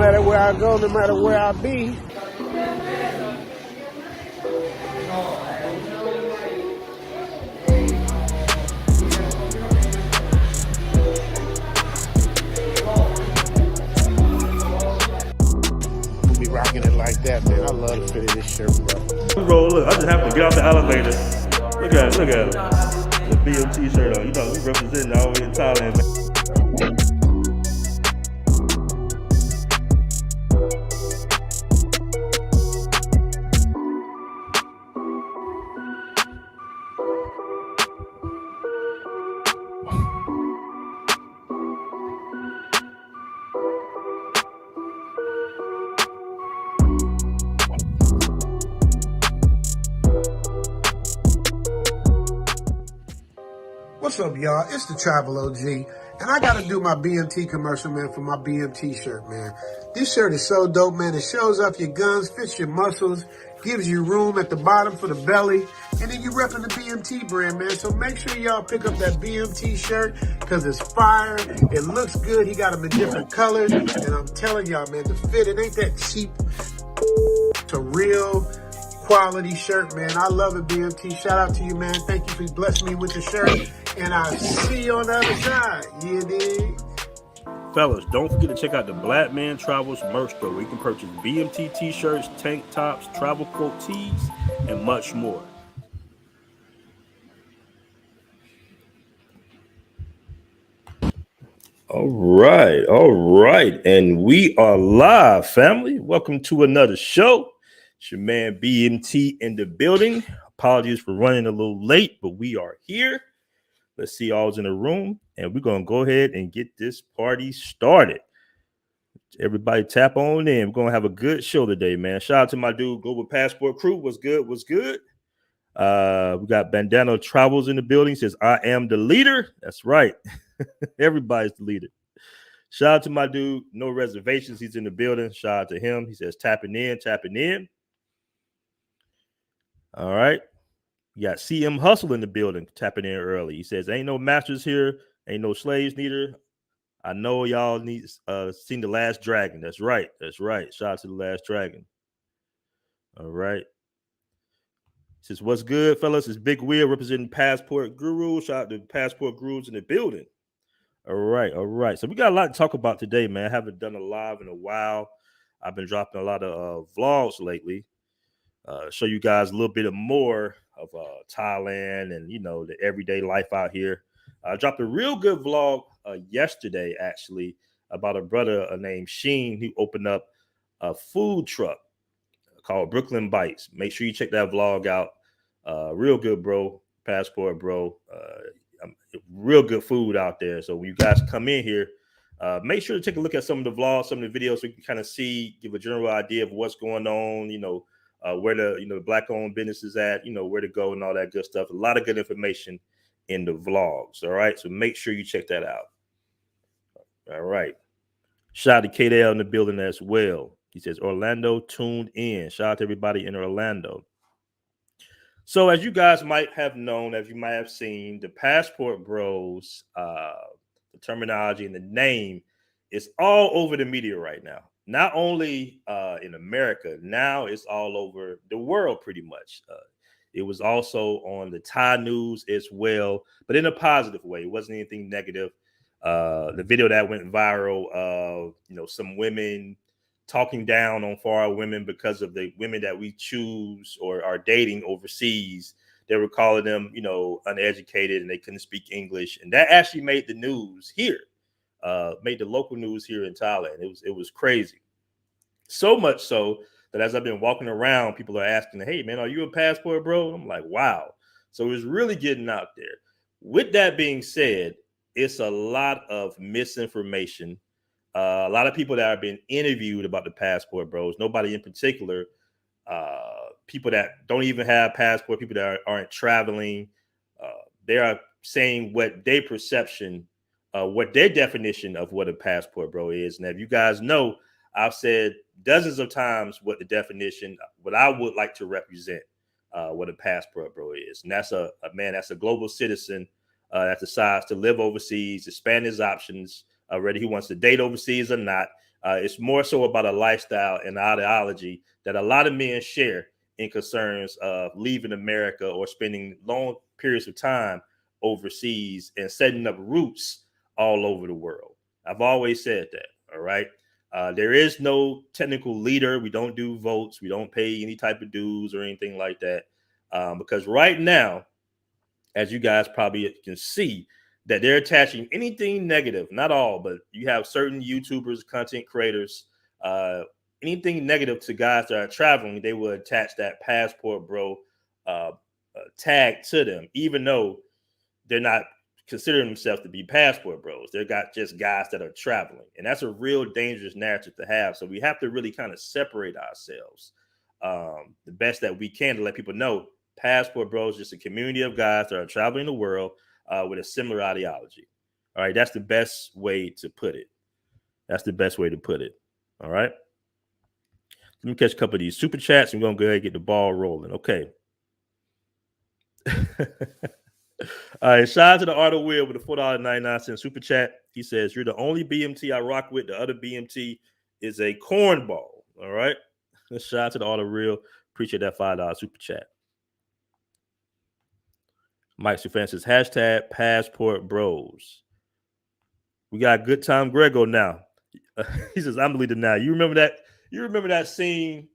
matter where I go, no matter where I be. We'll be rocking it like that, man. I love the fit of this shirt, bro. Bro, look, I just have to get off the elevator. Look at it. The BMT shirt on. You know, we representing all the way in Thailand, man. What's up, y'all? It's the Travel OG, and I gotta do my BMT commercial, man, for my BMT shirt, man. This shirt is so dope, man. It shows off your guns, fits your muscles, gives you room at the bottom for the belly, and then you're repping the BMT brand, man. So make sure y'all pick up that BMT shirt, because it's fire. It looks good. He got them in different colors, and I'm telling y'all, man, the fit, it ain't that cheap. It's a real quality shirt, man. I love it, BMT. Shout out to you, man. Thank you for blessing me with the shirt. And I'll see you on the other side. You dig? Fellas, don't forget to check out the Black Man Travels merch store where you can purchase BMT t-shirts, tank tops, travel quote tees, and much more. All right. And we are live, family. Welcome to another show. It's your man BMT in the building. Apologies for running a little late, but we are here. Let's see all's in the room, and we're going to go ahead and get this party started. Everybody tap on in. We're going to have a good show today, man. Shout out to my dude, Global Passport Crew. What's good? We got Bandana Travels in the building. Says, I am the leader. That's right. Everybody's the leader. Shout out to my dude, No Reservations. He's in the building. Shout out to him. He says, tapping in. All right. You got CM Hustle in the building, tapping in early. He says, ain't no masters here, ain't no slaves neither. I know y'all need seen The Last Dragon. That's right. Shout out to The Last Dragon. All right. Says, what's good, fellas? It's Big Will representing Passport Guru. Shout out to Passport Gurus in the building. All right. So we got a lot to talk about today, man. I haven't done a live in a while. I've been dropping a lot of vlogs lately. Show you guys a little bit more of Thailand and, you know, the everyday life out here. I dropped a real good vlog yesterday, actually, about a brother named Sheen who opened up a food truck called Brooklyn Bites. Make sure you check that vlog out. Real good, bro. Passport, bro. Real good food out there. So when you guys come in here, make sure to take a look at some of the vlogs, some of the videos, so you can kind of see, give a general idea of what's going on, you know, where the black-owned business is at, you know, where to go and all that good stuff. A lot of good information in the vlogs. All right. So make sure you check that out. All right. Shout out to KDL in the building as well. He says, Orlando tuned in. Shout out to everybody in Orlando. So as you guys might have known, as you might have seen, the Passport Bros, the terminology and the name is all over the media right now. Not only in America, now it's all over the world pretty much. It was also on the Thai news as well, but in a positive way. It wasn't anything negative. The video that went viral of, you know, some women talking down on foreign women because of the women that we choose or are dating overseas. They were calling them, you know, uneducated and they couldn't speak English. And that actually made the news here. Made the local news here in Thailand. It was crazy. So much so that as I've been walking around, people are asking, hey, man, are you a Passport Bro? I'm like, wow. So it's really getting out there. With that being said, it's a lot of misinformation. A lot of people that are being interviewed about the Passport Bros, nobody in particular, people that don't even have passport, people that aren't traveling, they are saying what their perception, what their definition of what a Passport Bro is. And if you guys know, I've said dozens of times what the definition, what I would like to represent, what a Passport Bro is. And that's a man, that's a global citizen that decides to live overseas, expand his options, whether he wants to date overseas or not, It's more so about a lifestyle and ideology that a lot of men share in concerns of leaving America or spending long periods of time overseas and setting up roots all over the world. I've always said that. All right. There is no technical leader. We don't do votes. We don't pay any type of dues or anything like that. Because right now, as you guys probably can see, that they're attaching anything negative, not all, but you have certain YouTubers, content creators, anything negative to guys that are traveling, they will attach that passport bro tag to them, even though they're not considering themselves to be passport bros. They're got just guys that are traveling. And that's a real dangerous narrative to have. So we have to really kind of separate ourselves the best that we can to let people know Passport Bros is just a community of guys that are traveling the world with a similar ideology. All right. That's the best way to put it. That's the best way to put it. All right. Let me catch a couple of these super chats and we're going to go ahead and get the ball rolling. Okay. All right, shout out to the Art of Will with the $4.99 super chat. He says, "You're the only BMT I rock with. The other BMT is a cornball." All right. Shout out to the Art of Real. Appreciate that $5 super chat. Mike Stefan says, hashtag passport bros. We got Good Time Grego now. He says, I'm the leader now. You remember that? You remember that scene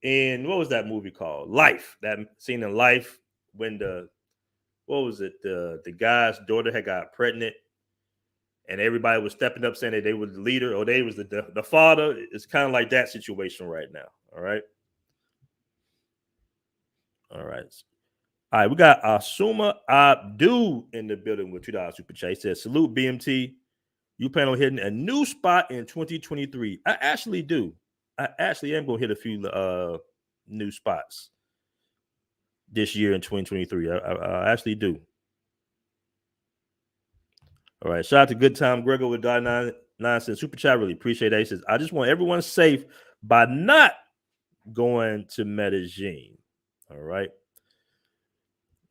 in, what was that movie called? Life. That scene in Life when what was it? The guy's daughter had got pregnant, and everybody was stepping up saying that they were the leader or they was the father. It's kind of like that situation right now. All right. All right. All right. We got Asuma Abdul in the building with $2 super chat. He says, salute BMT. You plan on hitting a new spot in 2023. I actually do. I actually am going to hit a few new spots this year in 2023. I actually do. All right. Shout out to Good Time Gregor with $9 super chat. Really appreciate that. He says, I just want everyone safe by not going to Medellin. All right.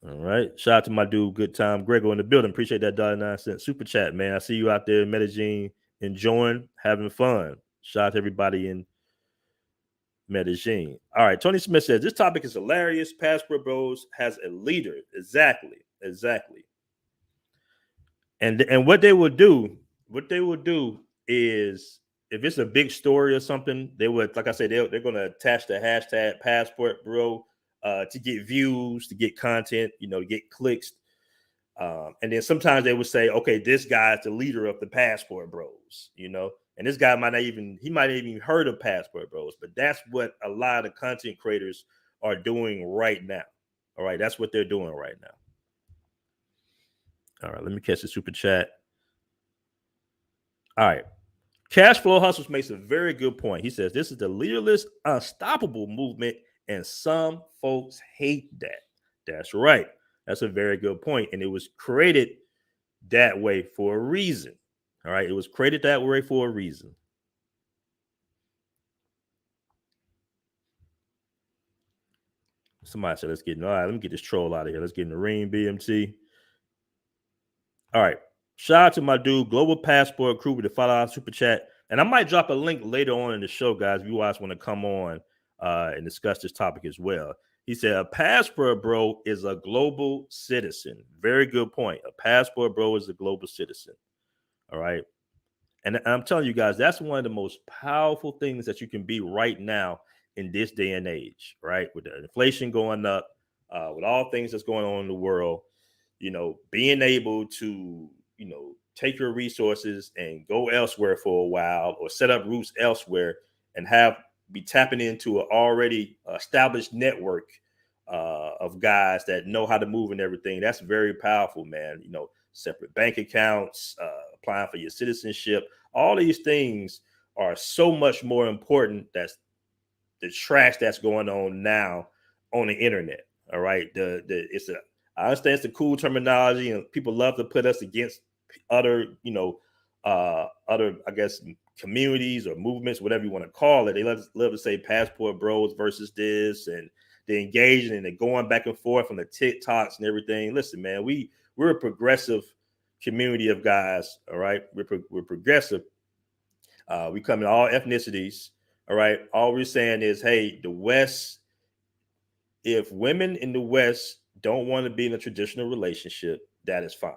All right. Shout out to my dude, Good Time Gregor in the building. Appreciate that $9 super chat, man. I see you out there in Medellin enjoying, having fun. Shout out to everybody in Medellin. All right. Tony Smith says, this topic is hilarious. Passport Bros has a leader. Exactly. And what they will do is if it's a big story or something, they would, like I said, they're going to attach the hashtag passport bro to get views, to get content, to get clicks. And then sometimes they would say, okay, this guy's the leader of the passport bros, and this guy might not even heard of passport bros, but that's what a lot of the content creators are doing right now. All right. That's what they're doing right now. All right, let me catch the super chat. All right. Cash Flow Hustles makes a very good point. He says, this is the leaderless, unstoppable movement, and some folks hate that. That's right. That's a very good point. And it was created that way for a reason. All right. It was created that way for a reason. Somebody said, all right, let me get this troll out of here. Let's get in the ring, BMT. All right. Shout out to my dude, Global Passport Crew with the $5 super chat. And I might drop a link later on in the show, guys, if you guys want to come on and discuss this topic as well. He said, a passport bro is a global citizen. Very good point. A passport bro is a global citizen. All right. And I'm telling you guys, that's one of the most powerful things that you can be right now in this day and age, right? With the inflation going up, with all things that's going on in the world, being able to, take your resources and go elsewhere for a while or set up roots elsewhere and be tapping into an already established network of guys that know how to move and everything. That's very powerful, man. Separate bank accounts, applying for your citizenship. All these things are so much more important. That's the trash that's going on now on the internet. All right. I understand it's a cool terminology and people love to put us against other, other, I guess, communities or movements, whatever you want to call it. They love to say passport bros versus this, and they're engaging and they're going back and forth on the TikToks and everything. Listen, man, we're a progressive community of guys. All right. We're progressive. We come in all ethnicities. All right. All we're saying is, hey, the West, if women in the West don't want to be in a traditional relationship, that is fine.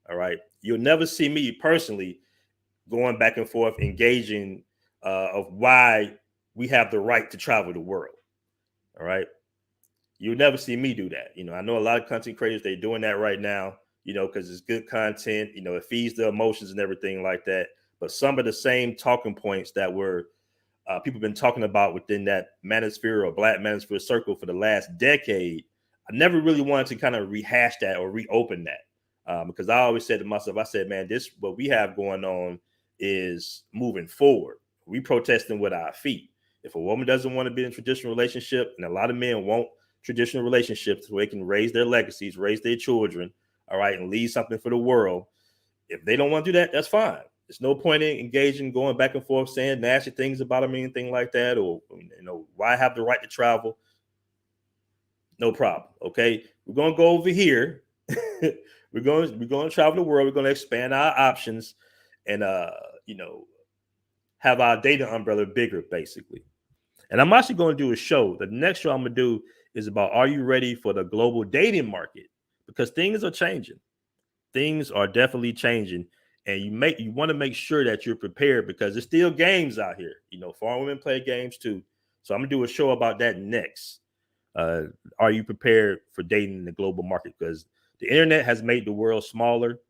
All right. You'll never see me personally going back and forth, engaging of why we have the right to travel the world. All right. You'll never see me do that. I know a lot of content creators, they're doing that right now, because it's good content, it feeds the emotions and everything like that. But some of the same talking points that were people have been talking about within that manosphere or Black manosphere circle for the last decade, I never really wanted to kind of rehash that or reopen that, because I always said to myself, I said, man, this what we have going on is moving forward. We protesting with our feet. If a woman doesn't want to be in a traditional relationship, and a lot of men want traditional relationships so they can raise their legacies, raise their children, all right, and leave something for the world. If they don't want to do that, that's fine. There's no point in engaging, going back and forth, saying nasty things about them, anything like that, or why have the right to travel? No problem. Okay, we're gonna go over here. we're going to travel the world. We're going to expand our options, and have our data umbrella bigger, basically. And I'm actually going to do a show. The next show I'm going to do is about, are you ready for the global dating market? Because things are changing. Things are definitely changing. And you want to make sure that you're prepared, because there's still games out here. Foreign women play games too. So I'm going to do a show about that next. Are you prepared for dating in the global market? Because the internet has made the world smaller.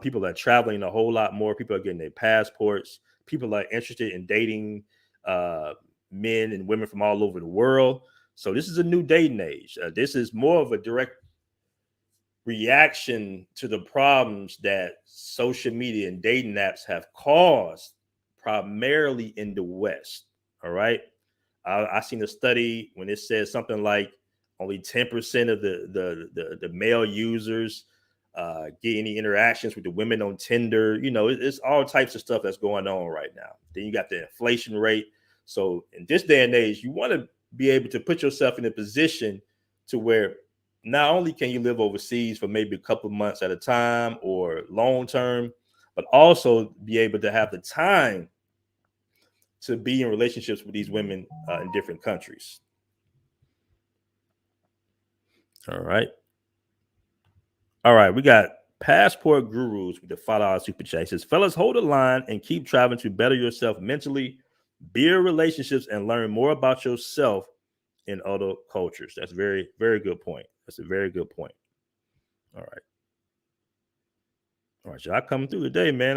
People are traveling a whole lot more. People are getting their passports. People are interested in dating men and women from all over the world. So this is a new dating age. This is more of a direct reaction to the problems that social media and dating apps have caused, primarily in the West. All right. I seen a study when it says something like only 10% of the male users get any interactions with the women on Tinder. It's all types of stuff that's going on right now. Then you got the inflation rate. So in this day and age, you want to be able to put yourself in a position to where not only can you live overseas for maybe a couple of months at a time or long term, but also be able to have the time to be in relationships with these women in different countries. All right. All right. We got Passport Gurus with the $5 super chat. It says, fellas, hold the line and keep traveling to better yourself mentally, build relationships, and learn more about yourself in other cultures. That's very, very good point. That's a very good point. All right. All right, y'all coming through today, man.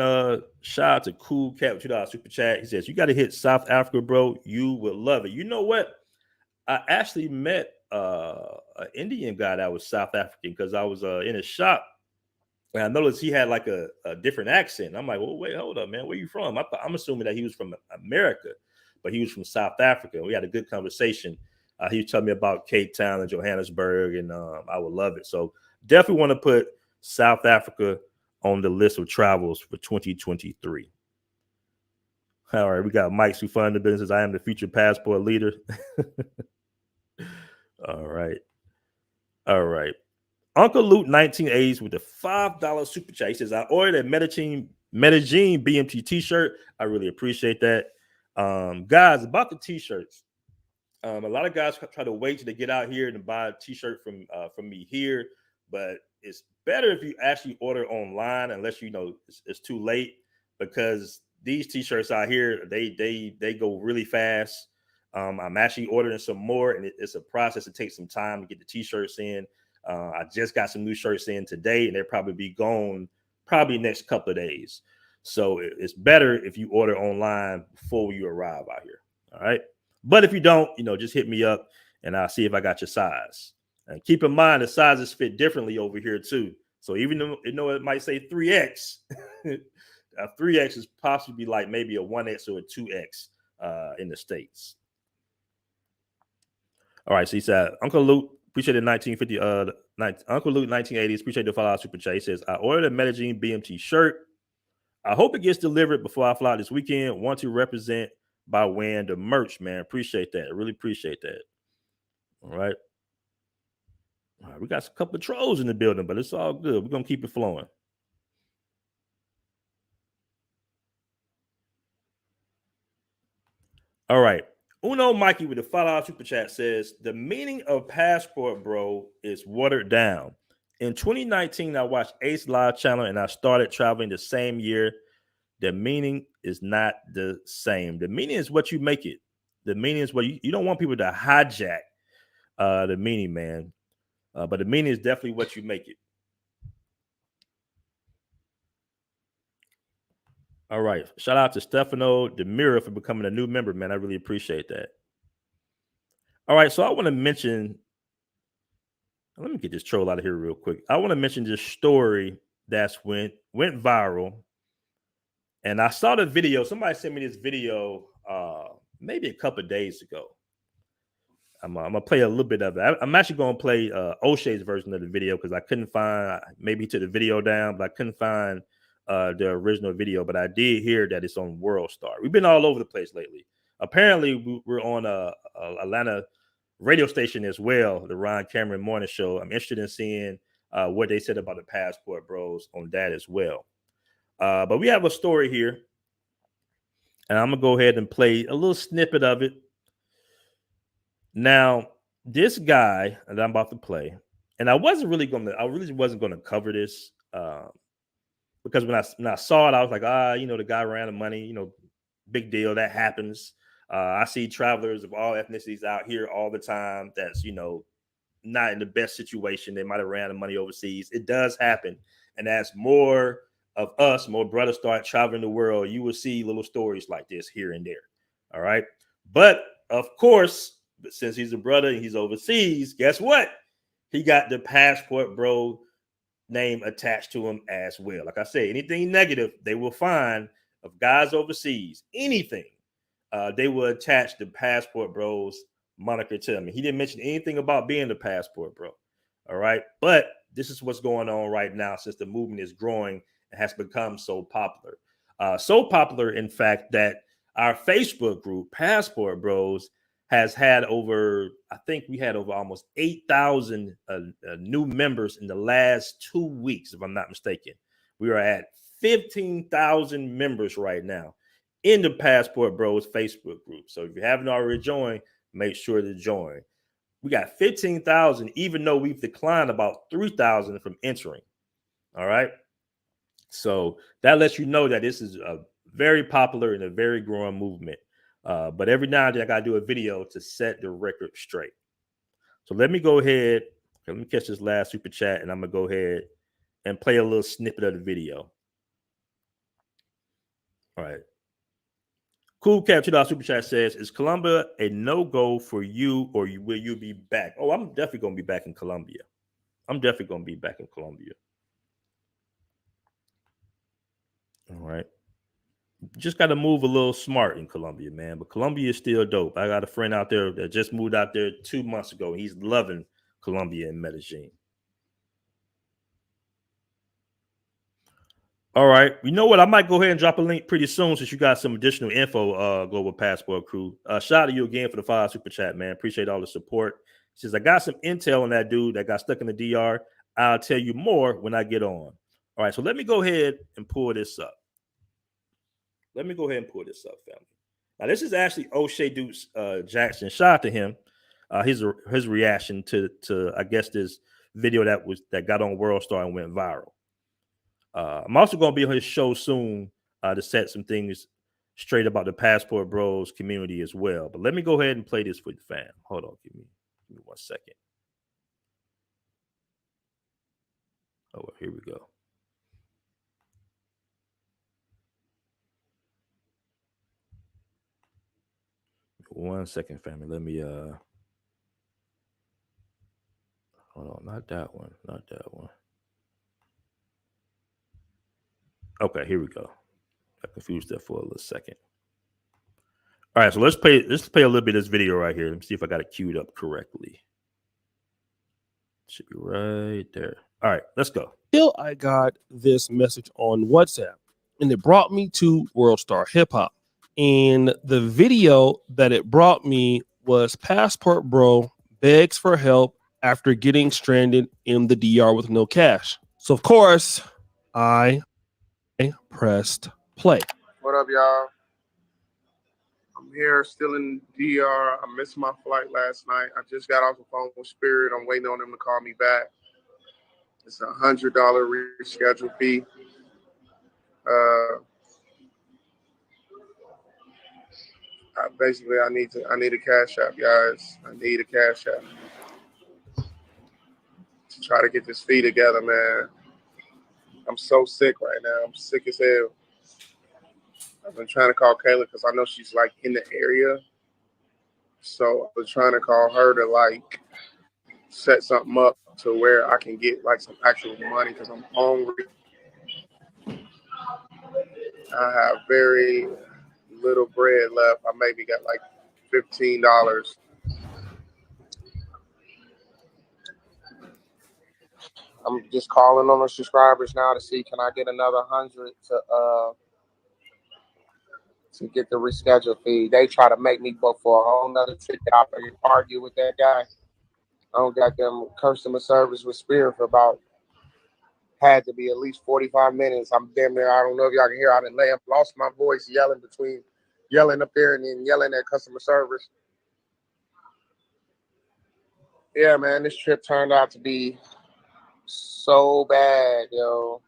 Shout out to Cool Cat with $2 super chat. He says, you got to hit South Africa, bro. You will love it. You know what? I actually met an Indian guy that was South African, because I was in a shop and I noticed he had like a different accent. I'm like, well, wait, hold up, man. Where you from? I'm assuming that he was from America, but he was from South Africa. We had a good conversation. He was telling me about Cape Town and Johannesburg, and I would love it. So definitely want to put South Africa on the list of travels for 2023. All right, we got Mike who fund the business. I am the future passport leader. All right. All right. Uncle Luke 1980s with the $5 super chat. He says, I ordered a Medellin BMT t-shirt. I really appreciate that. Guys, about the t-shirts. A lot of guys try to wait till they get out here and buy a t-shirt from me here, but it's better if you actually order online, unless it's too late, because these t-shirts out here, they go really fast. I'm actually ordering some more, and it's a process. It takes some time to get the t-shirts in. I just got some new shirts in today, and they'll probably be gone probably next couple of days. So it's better if you order online before you arrive out here. All right. But if you don't, just hit me up and I'll see if I got your size. And keep in mind, the sizes fit differently over here too. So even though it might say 3X, a 3X is possibly like maybe a 1X or a 2X in the States. All right. So he said, Uncle Luke, appreciate the 1950. Uncle Luke 1980s, appreciate the $5 super chat. He says, I ordered a Medellin BMT shirt. I hope it gets delivered before I fly this weekend. Want to represent by wearing the merch, man. Appreciate that. I really appreciate that. All right. All right. We got a couple of trolls in the building, but it's all good. We're going to keep it flowing. All right. Uno Mikey with the $5 super chat says the meaning of passport, bro, is watered down. In 2019, I watched Ace Live channel and I started traveling the same year. The meaning is not the same. The meaning is what you make it. The meaning is what you don't want people to hijack the meaning, man. But the meaning is definitely what you make it. All right. Shout out to Stefano Demira for becoming a new member, man. I really appreciate that. All right. So I want to mention, let me get this troll out of here real quick. I want to mention this story that's went viral. And I saw the video. Somebody sent me this video maybe a couple of days ago. I'm gonna play a little bit of it. I'm actually gonna play O'Shea's version of the video because I couldn't find. Maybe he took the video down, but I couldn't find the original video. But I did hear that it's on World Star. We've been all over the place lately. Apparently, we're on a Atlanta radio station as well, the Ron Cameron Morning Show. I'm interested in seeing what they said about the Passport Bros on that as well. But we have a story here, and I'm gonna go ahead and play a little snippet of it. Now, this guy that I'm about to play, and I really wasn't gonna cover this because when I saw it, I was like, the guy ran the money, big deal, that happens. I see travelers of all ethnicities out here all the time. That's not in the best situation. They might have ran the money overseas. It does happen, and as more of us, more brothers start traveling the world, you will see little stories like this here and there. All right, but of course. But since he's a brother and he's overseas, guess what? He got the Passport Bro name attached to him as well. Like I said, anything negative they will find of guys overseas, anything, they will attach the Passport Bros moniker to him. And he didn't mention anything about being the Passport Bro. All right. But this is what's going on right now since the movement is growing and has become so popular. So popular, in fact, that our Facebook group, Passport Bros, has had I think we had over almost 8,000 new members in the last 2 weeks, if I'm not mistaken. We are at 15,000 members right now in the Passport Bros Facebook group. So if you haven't already joined, make sure to join. We got 15,000, even though we've declined about 3,000 from entering. All right. So that lets you know that this is a very popular and a very growing movement. But every now and then I got to do a video to set the record straight. So let me go ahead. Let me catch this last super chat and I'm going to go ahead and play a little snippet of the video. All right. Cool Cap $2 super chat says, is Colombia a no-go for you or will you be back? Oh, I'm definitely going to be back in Colombia. All right. Just got to move a little smart in Colombia, man. But Colombia is still dope. I got a friend out there that just moved out there 2 months ago. He's loving Colombia and Medellin. All right. You know what? I might go ahead and drop a link pretty soon since you got some additional info, Global Passport Crew. Shout out to you again for the $5 super chat, man. Appreciate all the support. Since I got some intel on that dude that got stuck in the DR, I'll tell you more when I get on. All right. So let me go ahead and pull this up. Family. Now, this is actually O'Shea Dukes Jackson. Shout out to him. His reaction to I guess this video that got on World Star and went viral. I'm also going to be on his show soon to set some things straight about the Passport Bros community as well. But let me go ahead and play this for the fam. Hold on, give me 1 second. Oh, here we go. 1 second, family. Let me hold on, not that one. Okay, here we go. I confused that for a little second. All right, so let's play a little bit of this video right here. Let me see if I got it queued up correctly. Should be right there. All right, let's go. Till I got this message on WhatsApp, and it brought me to World Star Hip Hop. And the video that it brought me was Passport Bro begs for help after getting stranded in the DR with no cash. So, of course, I pressed play. What up, y'all? I'm I'm here still in DR. I missed my flight last night. I just got off the phone with Spirit. I'm waiting on them to call me back. It's a $100 reschedule fee. Basically, I need a cash app, guys. I need a cash app to try to get this fee together, man. I'm so sick right now. I'm sick as hell. I've been trying to call Kayla because I know she's like in the area. So I was trying to call her to like set something up to where I can get like some actual money because I'm hungry. I have very little bread left. I maybe got like $15. I'm just calling on the subscribers now to see can I get another 100 to get the reschedule fee. They try to make me book for a whole nother ticket. I argue with that guy. I don't got them customer service with Spirit for about had to be at least 45 minutes. I'm damn near, I don't know if y'all can hear. I didn't lost my voice yelling up there and then yelling at customer service. Yeah, man, this trip turned out to be so bad, yo.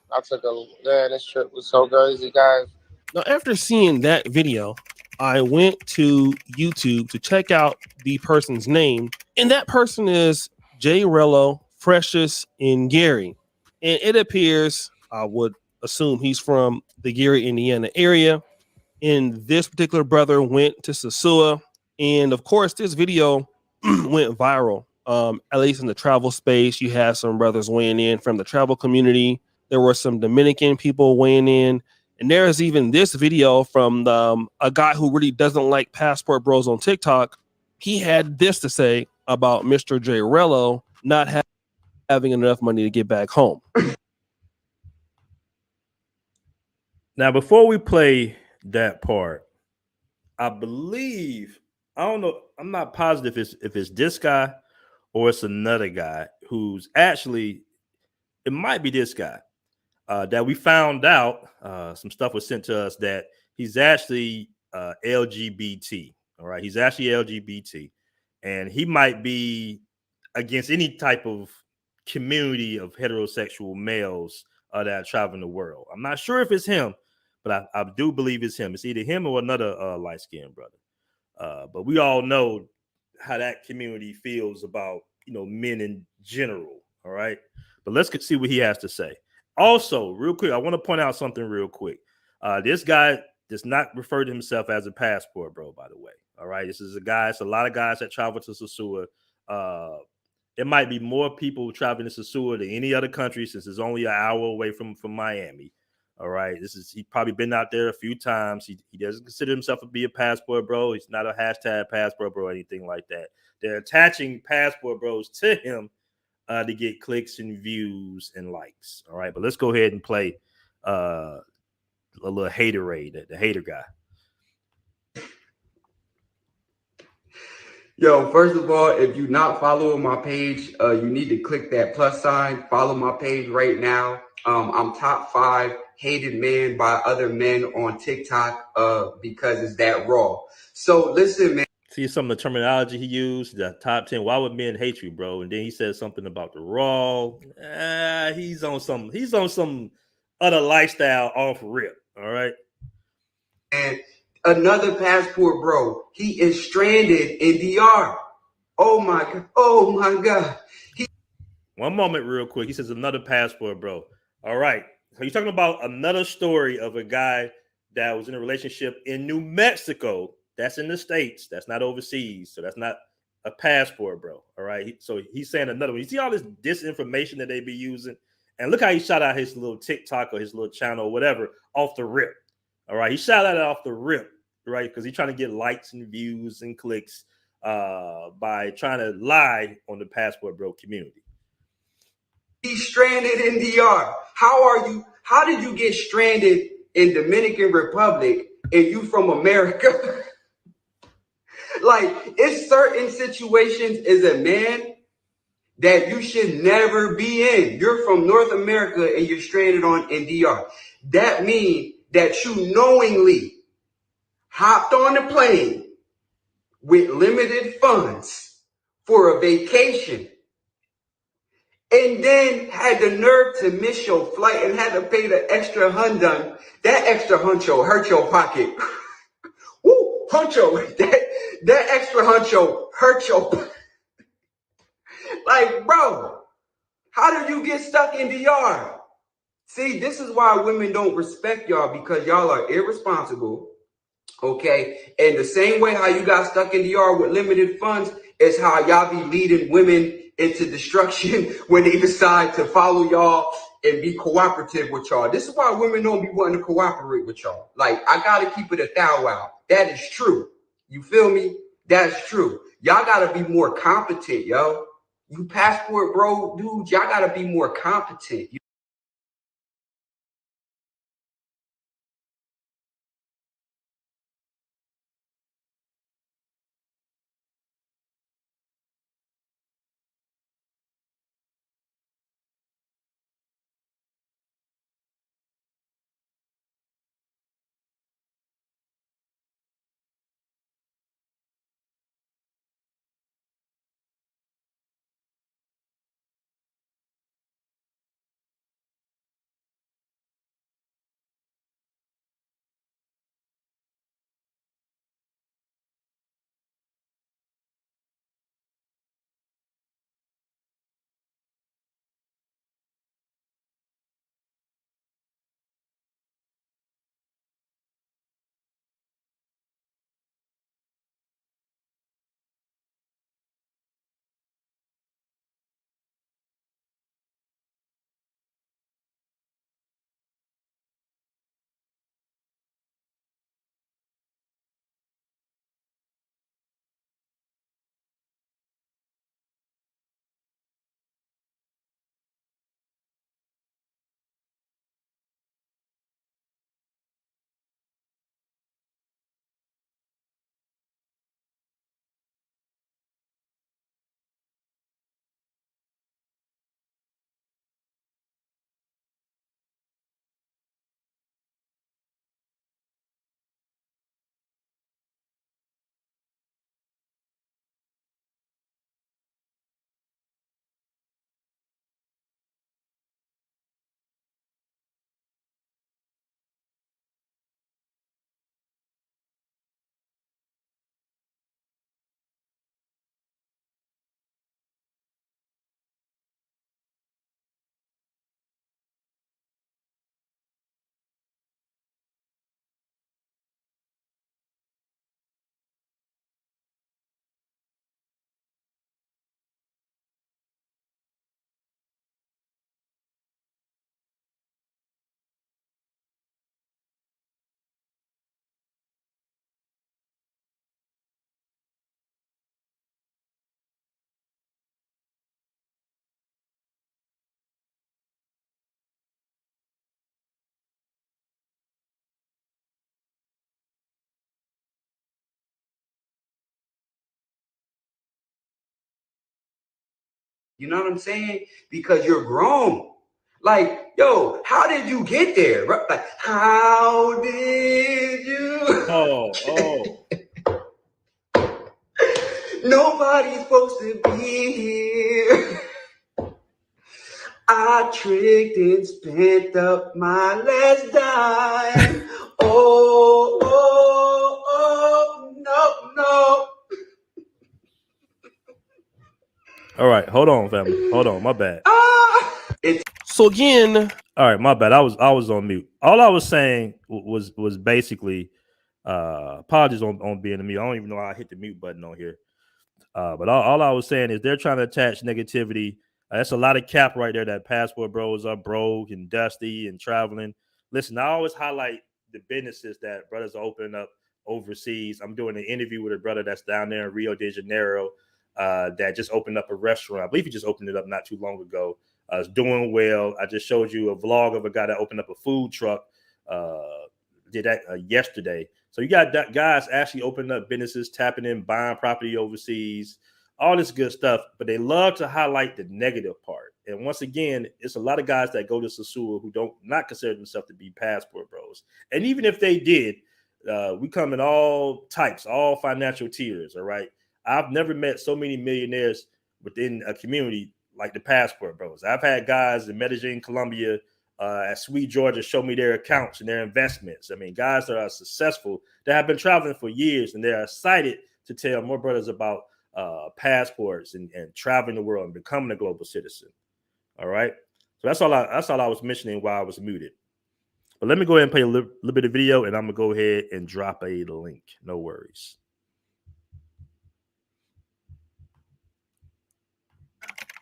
This trip was so crazy, guys. Now, after seeing that video, I went to YouTube to check out the person's name, and that person is J. Rello, Precious, and Gary. And it appears, I would assume he's from the Gary, Indiana area. And this particular brother went to Sosua. And of course, this video went viral. At least in the travel space, you have some brothers weighing in from the travel community. There were some Dominican people weighing in. And there's even this video from a guy who really doesn't like Passport Bros on TikTok. He had this to say about Mr. J. Rello not having enough money to get back home. Now, before we play that part, I believe, I don't know, I'm not positive if it's this guy or it's another guy who's actually, it might be this guy. That we found out, some stuff was sent to us that he's actually LGBT. All right, he's actually LGBT, and he might be against any type of community of heterosexual males that are traveling the world. I'm not sure if it's him, but I do believe it's him. It's either him or another light-skinned brother. But we all know how that community feels about men in general. All right, but let's see what he has to say. Also, real quick, I want to point out something real quick. This guy does not refer to himself as a passport bro, by the way. All right. This is it's a lot of guys that travel to Sosua. It might be more people traveling to Sosua than any other country since it's only an hour away from Miami. All right. He's probably been out there a few times. He doesn't consider himself to be a passport bro. He's not a hashtag passport bro or anything like that. They're attaching passport bros to him to get clicks and views and likes. All right, but let's go ahead and play a little haterade, the hater guy. Yo, first of all, if you're not following my page, you need to click that plus sign. Follow my page right now. I'm top 5 hated men by other men on TikTok because it's that raw. So listen, man. See some of the terminology he used, the top 10. Why would men hate you, bro? And then he said something about the raw. He's on some other lifestyle off rip. All right. And another passport bro, he is stranded in DR. Oh my God. One moment, real quick. He says another passport bro. All right. So you're talking about another story of a guy that was in a relationship in New Mexico. That's in the States. That's not overseas. So that's not a passport, bro. All right. So he's saying another one. You see all this disinformation that they be using? And look how he shot out his little TikTok or his little channel or whatever off the rip. All right. He shot out off the rip, right? Because he's trying to get likes and views and clicks by trying to lie on the passport bro community. He's stranded in DR. How did you get stranded in Dominican Republic and you from America? Like, it's certain situations as a man that you should never be in. You're from North America and you're stranded in DR. That means that you knowingly hopped on the plane with limited funds for a vacation, and then had the nerve to miss your flight and had to pay the extra hundun. That extra huncho hurt your pocket. Woo, huncho, that extra huncho hurt your like, bro, how do you get stuck in the yard? See, this is why women don't respect y'all, because y'all are irresponsible. Okay, and the same way how you got stuck in the yard with limited funds is how y'all be leading women into destruction when they decide to follow y'all and be cooperative with y'all. This is why women don't be wanting to cooperate with y'all. Like, I gotta keep it a thou wow. That is true. You feel me? That's true. Y'all gotta be more competent, yo. You passport bro dudes, y'all gotta be more competent. You know what I'm saying? Because you're grown. Like, yo, how did you get there? Like, how did you? Oh. Nobody's supposed to be here. I tricked and spent up my last dime. Oh, no. All right, hold on, family. Hold on, my bad. So again, All right, my bad. I was on mute. All I was saying was basically apologies on being on mute. I don't even know how I hit the mute button on here. But all I was saying is they're trying to attach negativity. That's a lot of cap right there. That passport bros are broke and dusty and traveling. Listen, I always highlight the businesses that brothers are opening up overseas. I'm doing an interview with a brother that's down there in Rio de Janeiro that just opened up a restaurant. I believe he just opened it up not too long ago. It's doing well. I just showed you a vlog of a guy that opened up a food truck. Did that yesterday. So you got guys actually opening up businesses, tapping in, buying property overseas, all this good stuff. But they love to highlight the negative part. And once again, it's a lot of guys that go to Sasua who don't not consider themselves to be passport bros. And even if they did, We come in all types, all financial tiers. All right. I've never met so many millionaires within a community like the Passport Bros. I've had guys in Medellin, Colombia, at Sweet Georgia show me their accounts and their investments. I mean, guys that are successful that have been traveling for years and they're excited to tell more brothers about passports and traveling the world and becoming a global citizen. All right. So that's all I was mentioning while I was muted. But let me go ahead and play a little bit of video, and I'm gonna go ahead and drop a link. No worries.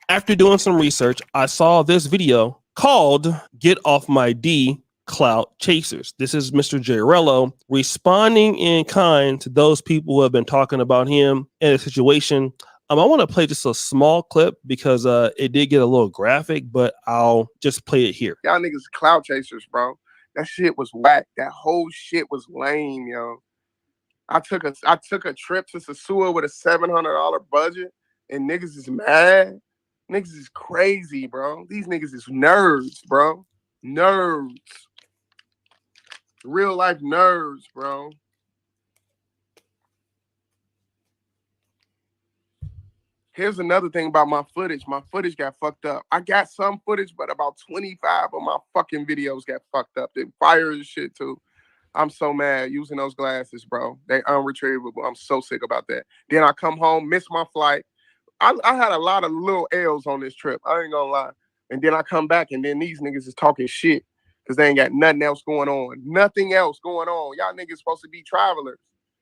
After doing some research, I saw this video called "Get Off My D Clout Chasers." This is Mr. Jarrello responding in kind to those people who have been talking about him in a situation. I want to play just a small clip because it did get a little graphic, but I'll just play it here. Y'all niggas clout chasers, bro. That shit was whack. That whole shit was lame, yo. I took a trip to Sasua with a $700 budget, and niggas is mad. Niggas is crazy, bro. These niggas is nerds, bro. Nerds. Real life nerds, bro. Here's another thing about my footage. My footage got fucked up. I got some footage, but about 25 of my fucking videos got fucked up. They fire and shit too. I'm so mad using those glasses, bro. They unretrievable. I'm so sick about that. Then I come home, miss my flight. I had a lot of little L's on this trip. I ain't gonna lie. And then I come back and then these niggas is talking shit because they ain't got nothing else going on. Nothing else going on. Y'all niggas supposed to be travelers.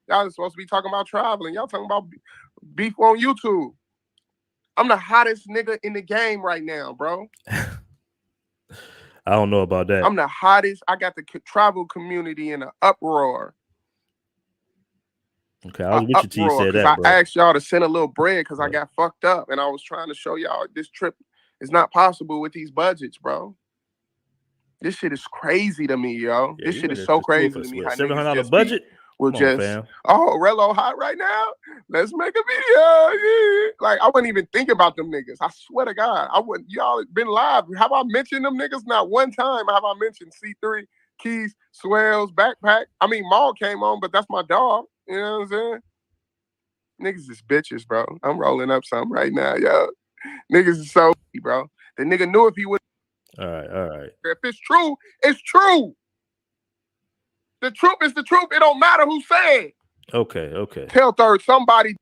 Y'all supposed to be talking about traveling. Y'all talking about beef on YouTube. I'm the hottest nigga in the game right now, bro. I don't know about that. I'm the hottest. I got the travel community in an uproar. Okay, I was with you till you said that, bro. I asked y'all to send a little bread because I got fucked up, and I was trying to show y'all this trip is not possible with these budgets, bro. This shit is crazy to me, yo. Yeah, this shit is so crazy to me. $700 budget? Will just, oh, Rello hot right now? Let's make a video. Yeah. Like, I wouldn't even think about them niggas. I swear to God. I wouldn't. Y'all been live. Have I mentioned them niggas? Not one time have I mentioned C3, Keys, Swells, Backpack. I mean, Maul came on, but that's my dog. You know what I'm saying? Niggas is bitches, bro. I'm rolling up something right now, yo. Niggas is so, bro. The nigga knew if he would. All right. If it's true, it's true. The truth is the truth. It don't matter who said. Okay. Tell third somebody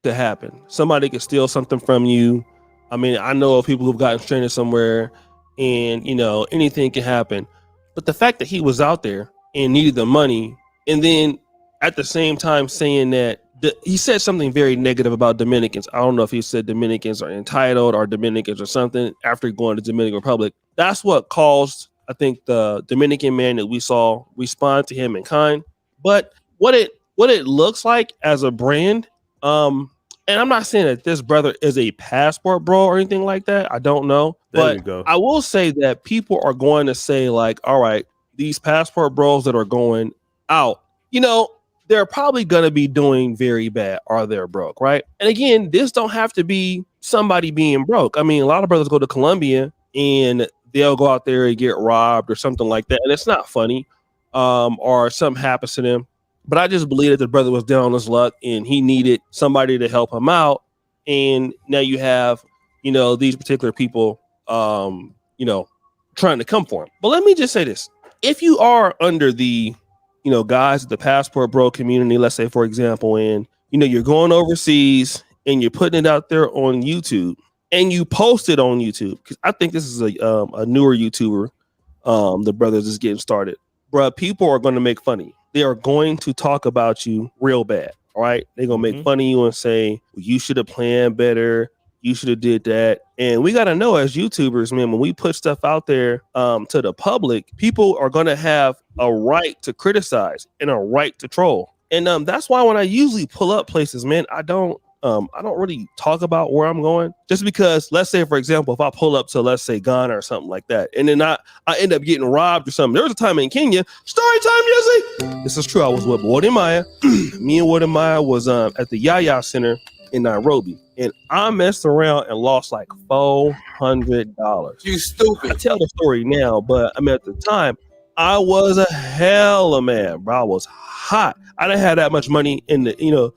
to happen. Somebody could steal something from you. I mean, I know of people who've gotten stranded somewhere, and anything can happen. But the fact that he was out there and needed the money, and then at the same time saying that he said something very negative about Dominicans. I don't know if he said Dominicans are entitled or Dominicans or something after going to Dominican Republic. That's what caused, I think, the Dominican man that we saw respond to him in kind. But what it looks like as a brand, and I'm not saying that this brother is a passport bro or anything like that. I don't know. But I will say that people are going to say, like, all right, these passport bros that are going out, they're probably going to be doing very bad or they're broke, right? And again, this don't have to be somebody being broke. I mean, a lot of brothers go to Colombia and they'll go out there and get robbed or something like that. And it's not funny, or something happens to them. But I just believe that the brother was down on his luck and he needed somebody to help him out. And now you have, these particular people, trying to come for him. But let me just say this. If you are under the, guys, the passport bro community, let's say, for example, and, you're going overseas and you're putting it out there on YouTube and you post it on YouTube, because I think this is a newer YouTuber. The brothers is getting started. Bruh, people are going to make fun of you. They are going to talk about you real bad. All right. They're going to make fun of you and say, well, you should have planned better. You should have did that. And we got to know as YouTubers, man, when we put stuff out there to the public, people are going to have a right to criticize and a right to troll. And that's why when I usually pull up places, man, I don't really talk about where I'm going, just because, let's say, for example, if I pull up to, let's say, Ghana or something like that, and then I end up getting robbed or something. There was a time in Kenya, story time, Jesse. This is true. I was with Ward and Maya. Me and Ward and Maya was at the Yaya Center in Nairobi, and I messed around and lost like $400. You stupid. I tell the story now, but I mean, at the time, I was a hella man, bro. I was hot. I didn't have that much money in the,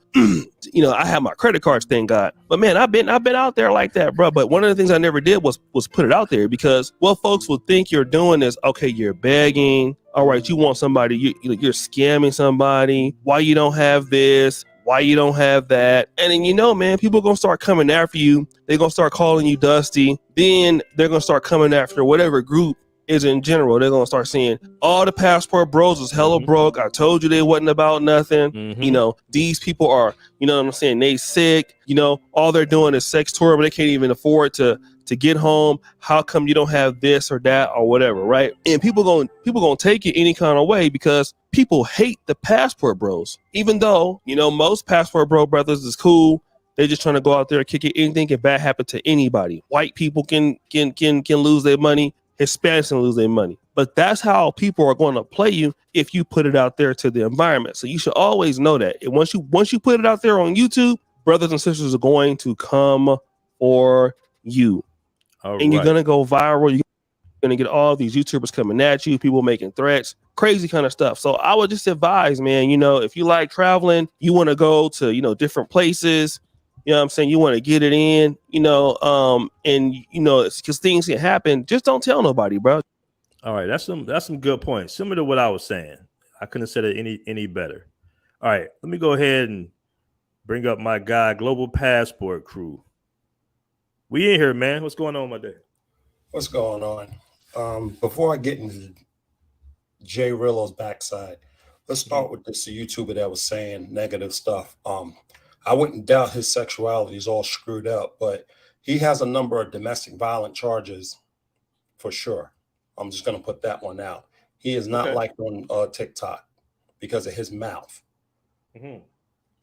I had my credit cards, thank God. But man, I've been out there like that, bro. But one of the things I never did was put it out there, because what folks will think you're doing is, okay, you're begging. All right, you want somebody, you're scamming somebody. Why you don't have this? Why you don't have that? And then, man, people are gonna start coming after you. They're gonna start calling you Dusty. Then they're gonna start coming after whatever group is in general. They're gonna start saying all the passport bros is hella broke. I told you they wasn't about nothing. These people are, what I'm saying, they sick. All they're doing is sex tourism. They can't even afford to get home. How come you don't have this or that or whatever, right? And people gonna take it any kind of way, because people hate the passport bros. Even though most passport bro brothers is cool. They're just trying to go out there and kick it. Anything can bad happen to anybody. White people can lose their money. Hispanics can lose their money. But that's how people are going to play you if you put it out there to the environment. So you should always know that. And once you put it out there on YouTube, brothers and sisters are going to come for you. And you're going to go viral. You're going to get all these YouTubers coming at you, people making threats, crazy kind of stuff. So I would just advise, man, if you like traveling, you want to go to, different places, you know what I'm saying? You want to get it in, it's because things can happen. Just don't tell nobody, bro. All right, that's some good points. Similar to what I was saying. I couldn't have said it any better. All right, let me go ahead and bring up my guy, Global Passport Crew. We in here, man. What's going on, my day? What's going on? Before I get into Jay Rillo's backside, let's start with this YouTuber that was saying negative stuff. I wouldn't doubt his sexuality is all screwed up, but he has a number of domestic violence charges for sure. I'm just going to put that one out. He is not liked on TikTok because of his mouth.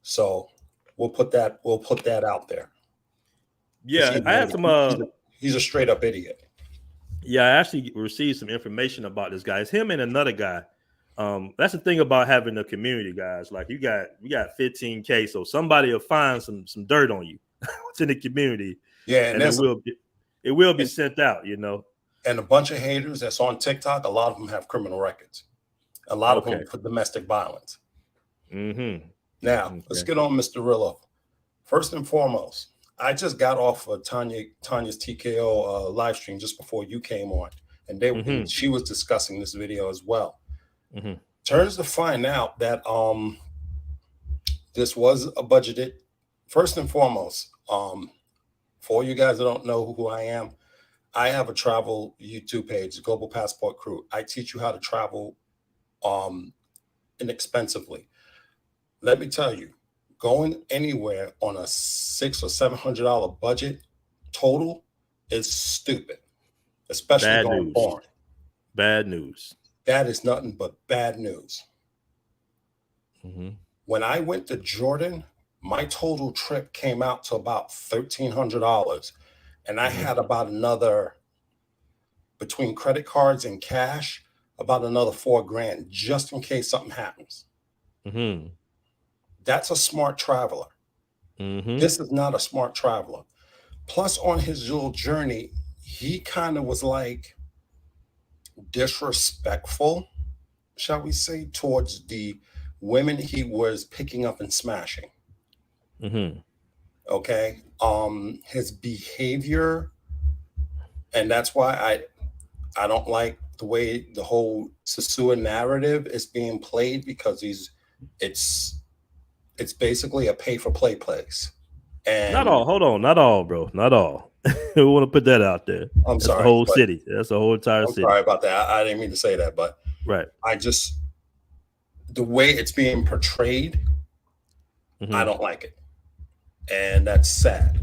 So we'll put that out there. Yeah, I had some. He's a straight up idiot. Yeah, I actually received some information about this guy. It's him and another guy. That's the thing about having a community, guys. Like you got 15K, so somebody will find some dirt on you what's in the community. Yeah, and it will be sent out, And a bunch of haters that's on TikTok, a lot of them have criminal records. A lot of them for domestic violence. Now, let's get on Mr. Rillo. First and foremost, I just got off of Tanya's TKO live stream just before you came on, and she was discussing this video as well. Turns to find out that this was a budgeted. First and foremost, for you guys that don't know who I am, I have a travel YouTube page, Global Passport Crew. I teach you how to travel inexpensively. Let me tell you, going anywhere on a $600 or $700 budget total is stupid, especially bad going news. foreign. Bad news. That is nothing but bad news. When I went to Jordan, my total trip came out to about $1,300. And I had about another, between credit cards and cash, about another $4,000 just in case something happens. That's a smart traveler. This is not a smart traveler. Plus, on his little journey, he kind of was like disrespectful, shall we say, towards the women he was picking up and smashing. Okay. His behavior, and that's why I don't like the way the whole Sasua narrative is being played, because it's basically a pay for play place. And not all, bro. Not all. We want to put that out there. I'm sorry. The whole city. That's the whole entire city. Sorry about that. I didn't mean to say that, but right. The way it's being portrayed, I don't like it. And that's sad.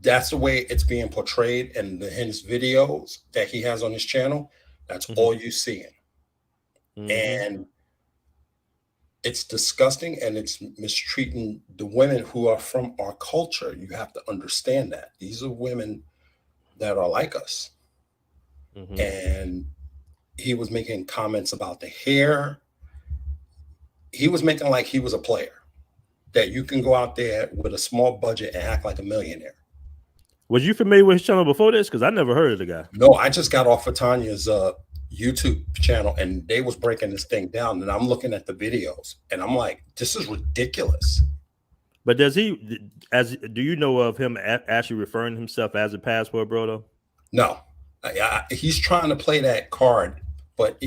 That's the way it's being portrayed, and his videos that he has on his channel, that's all you seeing. And it's disgusting, and it's mistreating the women who are from our culture. You have to understand that. These are women that are like us. And he was making comments about the hair. He was making like he was a player, that you can go out there with a small budget and act like a millionaire. Was you familiar with his channel before this? Because I never heard of the guy. No, I just got off of Tanya's YouTube channel, and they was breaking this thing down, and I'm looking at the videos, and I'm like, this is ridiculous. But do you know of him actually referring to himself as a passport bro though? No, he's trying to play that card, but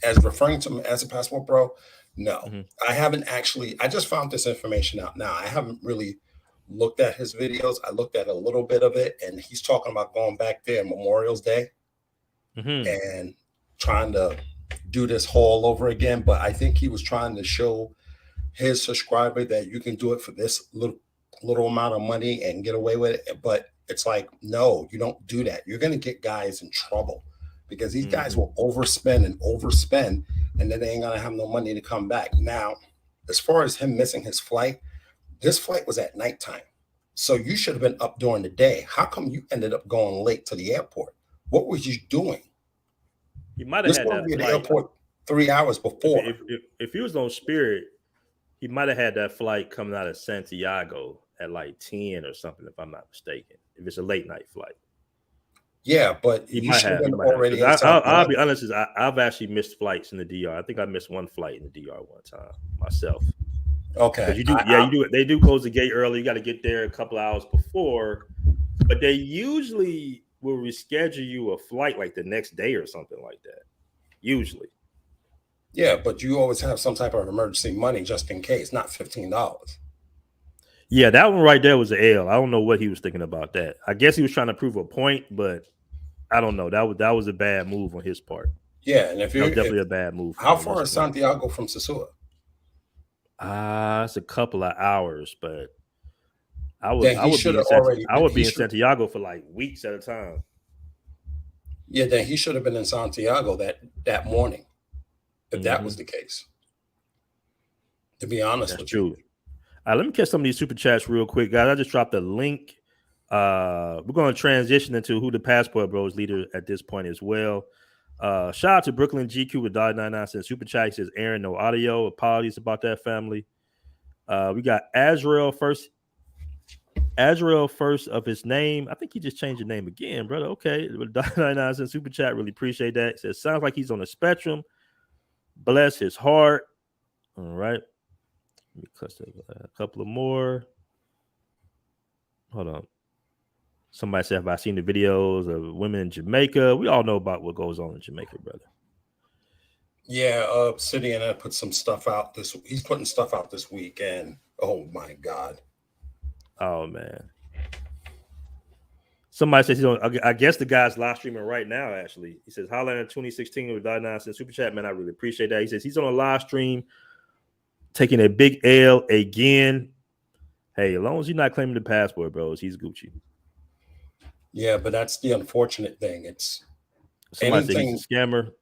as referring to him as a passport bro, no. I haven't actually. I just found this information out now. I haven't really looked at his videos. I looked at a little bit of it, and he's talking about going back there Memorial's Day and trying to do this all over again. But I think he was trying to show his subscriber that you can do it for this little amount of money and get away with it. But it's like, no, you don't do that. You're going to get guys in trouble because these guys will overspend, and then they ain't going to have no money to come back. Now, as far as him missing his flight, this flight was at nighttime. So you should have been up during the day. How come you ended up going late to the airport? What was you doing? He might have had that be at the flight. airport 3 hours before. If he was on Spirit, he might have had that flight coming out of Santiago at like 10 or something, if I'm not mistaken. If it's a late night flight. Yeah, but he you might should have have been already. I'll be honest, I've actually missed flights in the DR. I think I missed one flight in the DR one time myself. Okay. You do. They do close the gate early. You got to get there a couple hours before, but they usually will reschedule you a flight like the next day or something like that. Usually. Yeah, but you always have some type of emergency money just in case, not $15. Yeah, that one right there was an L. I don't know what he was thinking about that. I guess he was trying to prove a point, but I don't know. That was a bad move on his part. Yeah, and if you're definitely a bad move. How far is Santiago from Sosua? It's a couple of hours, but I would be in Santiago for like weeks at a time. Yeah, then he should have been in Santiago that morning, if that was the case. To be honest with you. All right, let me catch some of these super chats real quick, guys. I just dropped a link. We're going to transition into who the Passport Bros leader at this point as well. Shout out to Brooklyn GQ with $99 super chat. He says, Aaron, no audio. Apologies about that, family. We got Azrael first of his name. I think he just changed the name again, brother. Okay, with $99 super chat. Really appreciate that. It says, sounds like he's on the spectrum. Bless his heart. All right. Let me cluster a couple of more. Hold on. Somebody said, have I seen the videos of women in Jamaica? We all know about what goes on in Jamaica, brother. Yeah, Obsidian put some stuff out he's putting stuff out this week, and oh my God. Oh man. Somebody says he's on. I guess the guy's live streaming right now, actually. He says, Highlander 2016 with $99 super chat, man. I really appreciate that. He says he's on a live stream, taking a big L again. Hey, as long as you're not claiming the passport, bros, he's Gucci. Yeah, but that's the unfortunate thing. It's somebody said he's a scammer.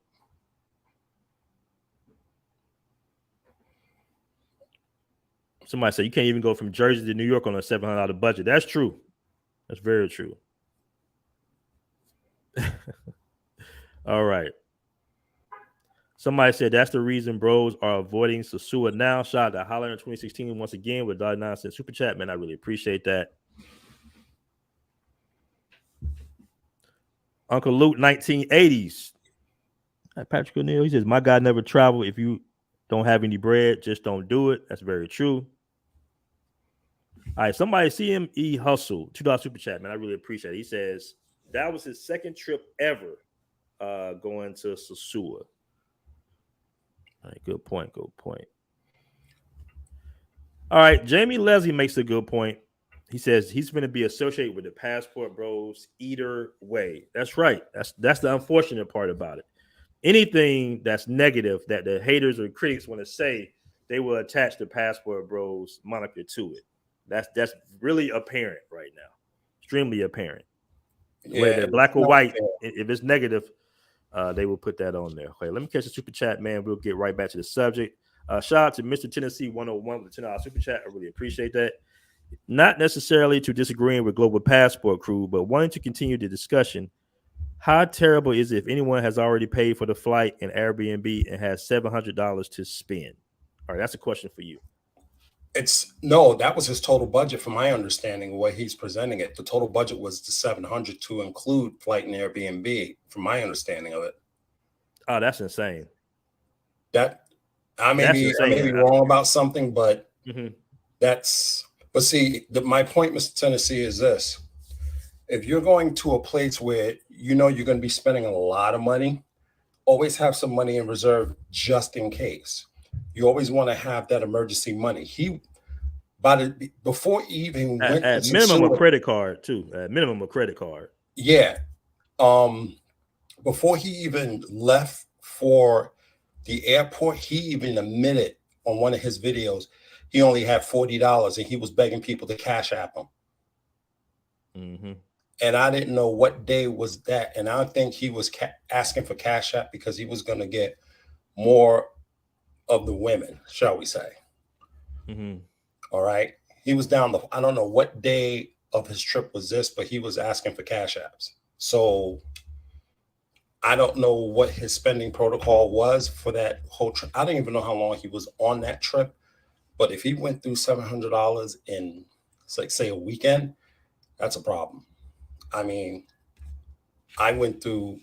Somebody said you can't even go from Jersey to New York on a $700 budget. That's true. That's very true. All right. Somebody said that's the reason bros are avoiding Sosua now. Shout out to Holler in 2016 once again with $99 super chat, man. I really appreciate that. Uncle Luke 1980s. Patrick O'Neill, he says, my God never traveled. If you don't have any bread, just don't do it. That's very true. All right, somebody CME Hustle, $2 super chat, man. I really appreciate it. He says that was his second trip ever going to Sosua. All right, good point. Good point. All right, Jamie Leslie makes a good point. He says he's going to be associated with the Passport Bros either way. That's right. That's the unfortunate part about it. Anything that's negative that the haters or critics want to say, they will attach the Passport Bros moniker to it. That's really apparent right now. Extremely apparent. Whether black or white, if it's negative, they will put that on there. Okay, let me catch the super chat, man. We'll get right back to the subject. Shout out to Mr. Tennessee 101 with the $10 super chat. I really appreciate that. Not necessarily to disagreeing with Global Passport Crew, but wanting to continue the discussion. How terrible is it if anyone has already paid for the flight and Airbnb and has $700 to spend? All right, that's a question for you. That was his total budget from my understanding of what he's presenting it. The total budget was the 700 to include flight and Airbnb, from my understanding of it. Oh, that's insane. I may be wrong about something, but but see, my point, Mr. Tennessee, is this. If you're going to a place where you know you're going to be spending a lot of money, always have some money in reserve just in case. You always want to have that emergency money. Before he even went at minimum a credit card too. At minimum a credit card. Yeah. Before he even left for the airport, he even admitted on one of his videos he only had $40 and he was begging people to cash app him. Mm-hmm. And I didn't know what day was that. And I think he was asking for cash app because he was going to get more of the women, shall we say. Mm-hmm. All right. He was down I don't know what day of his trip was this, but he was asking for cash apps. So I don't know what his spending protocol was for that whole trip. I don't even know how long he was on that trip. But if he went through $700 in, say, a weekend, that's a problem. I mean, I went through,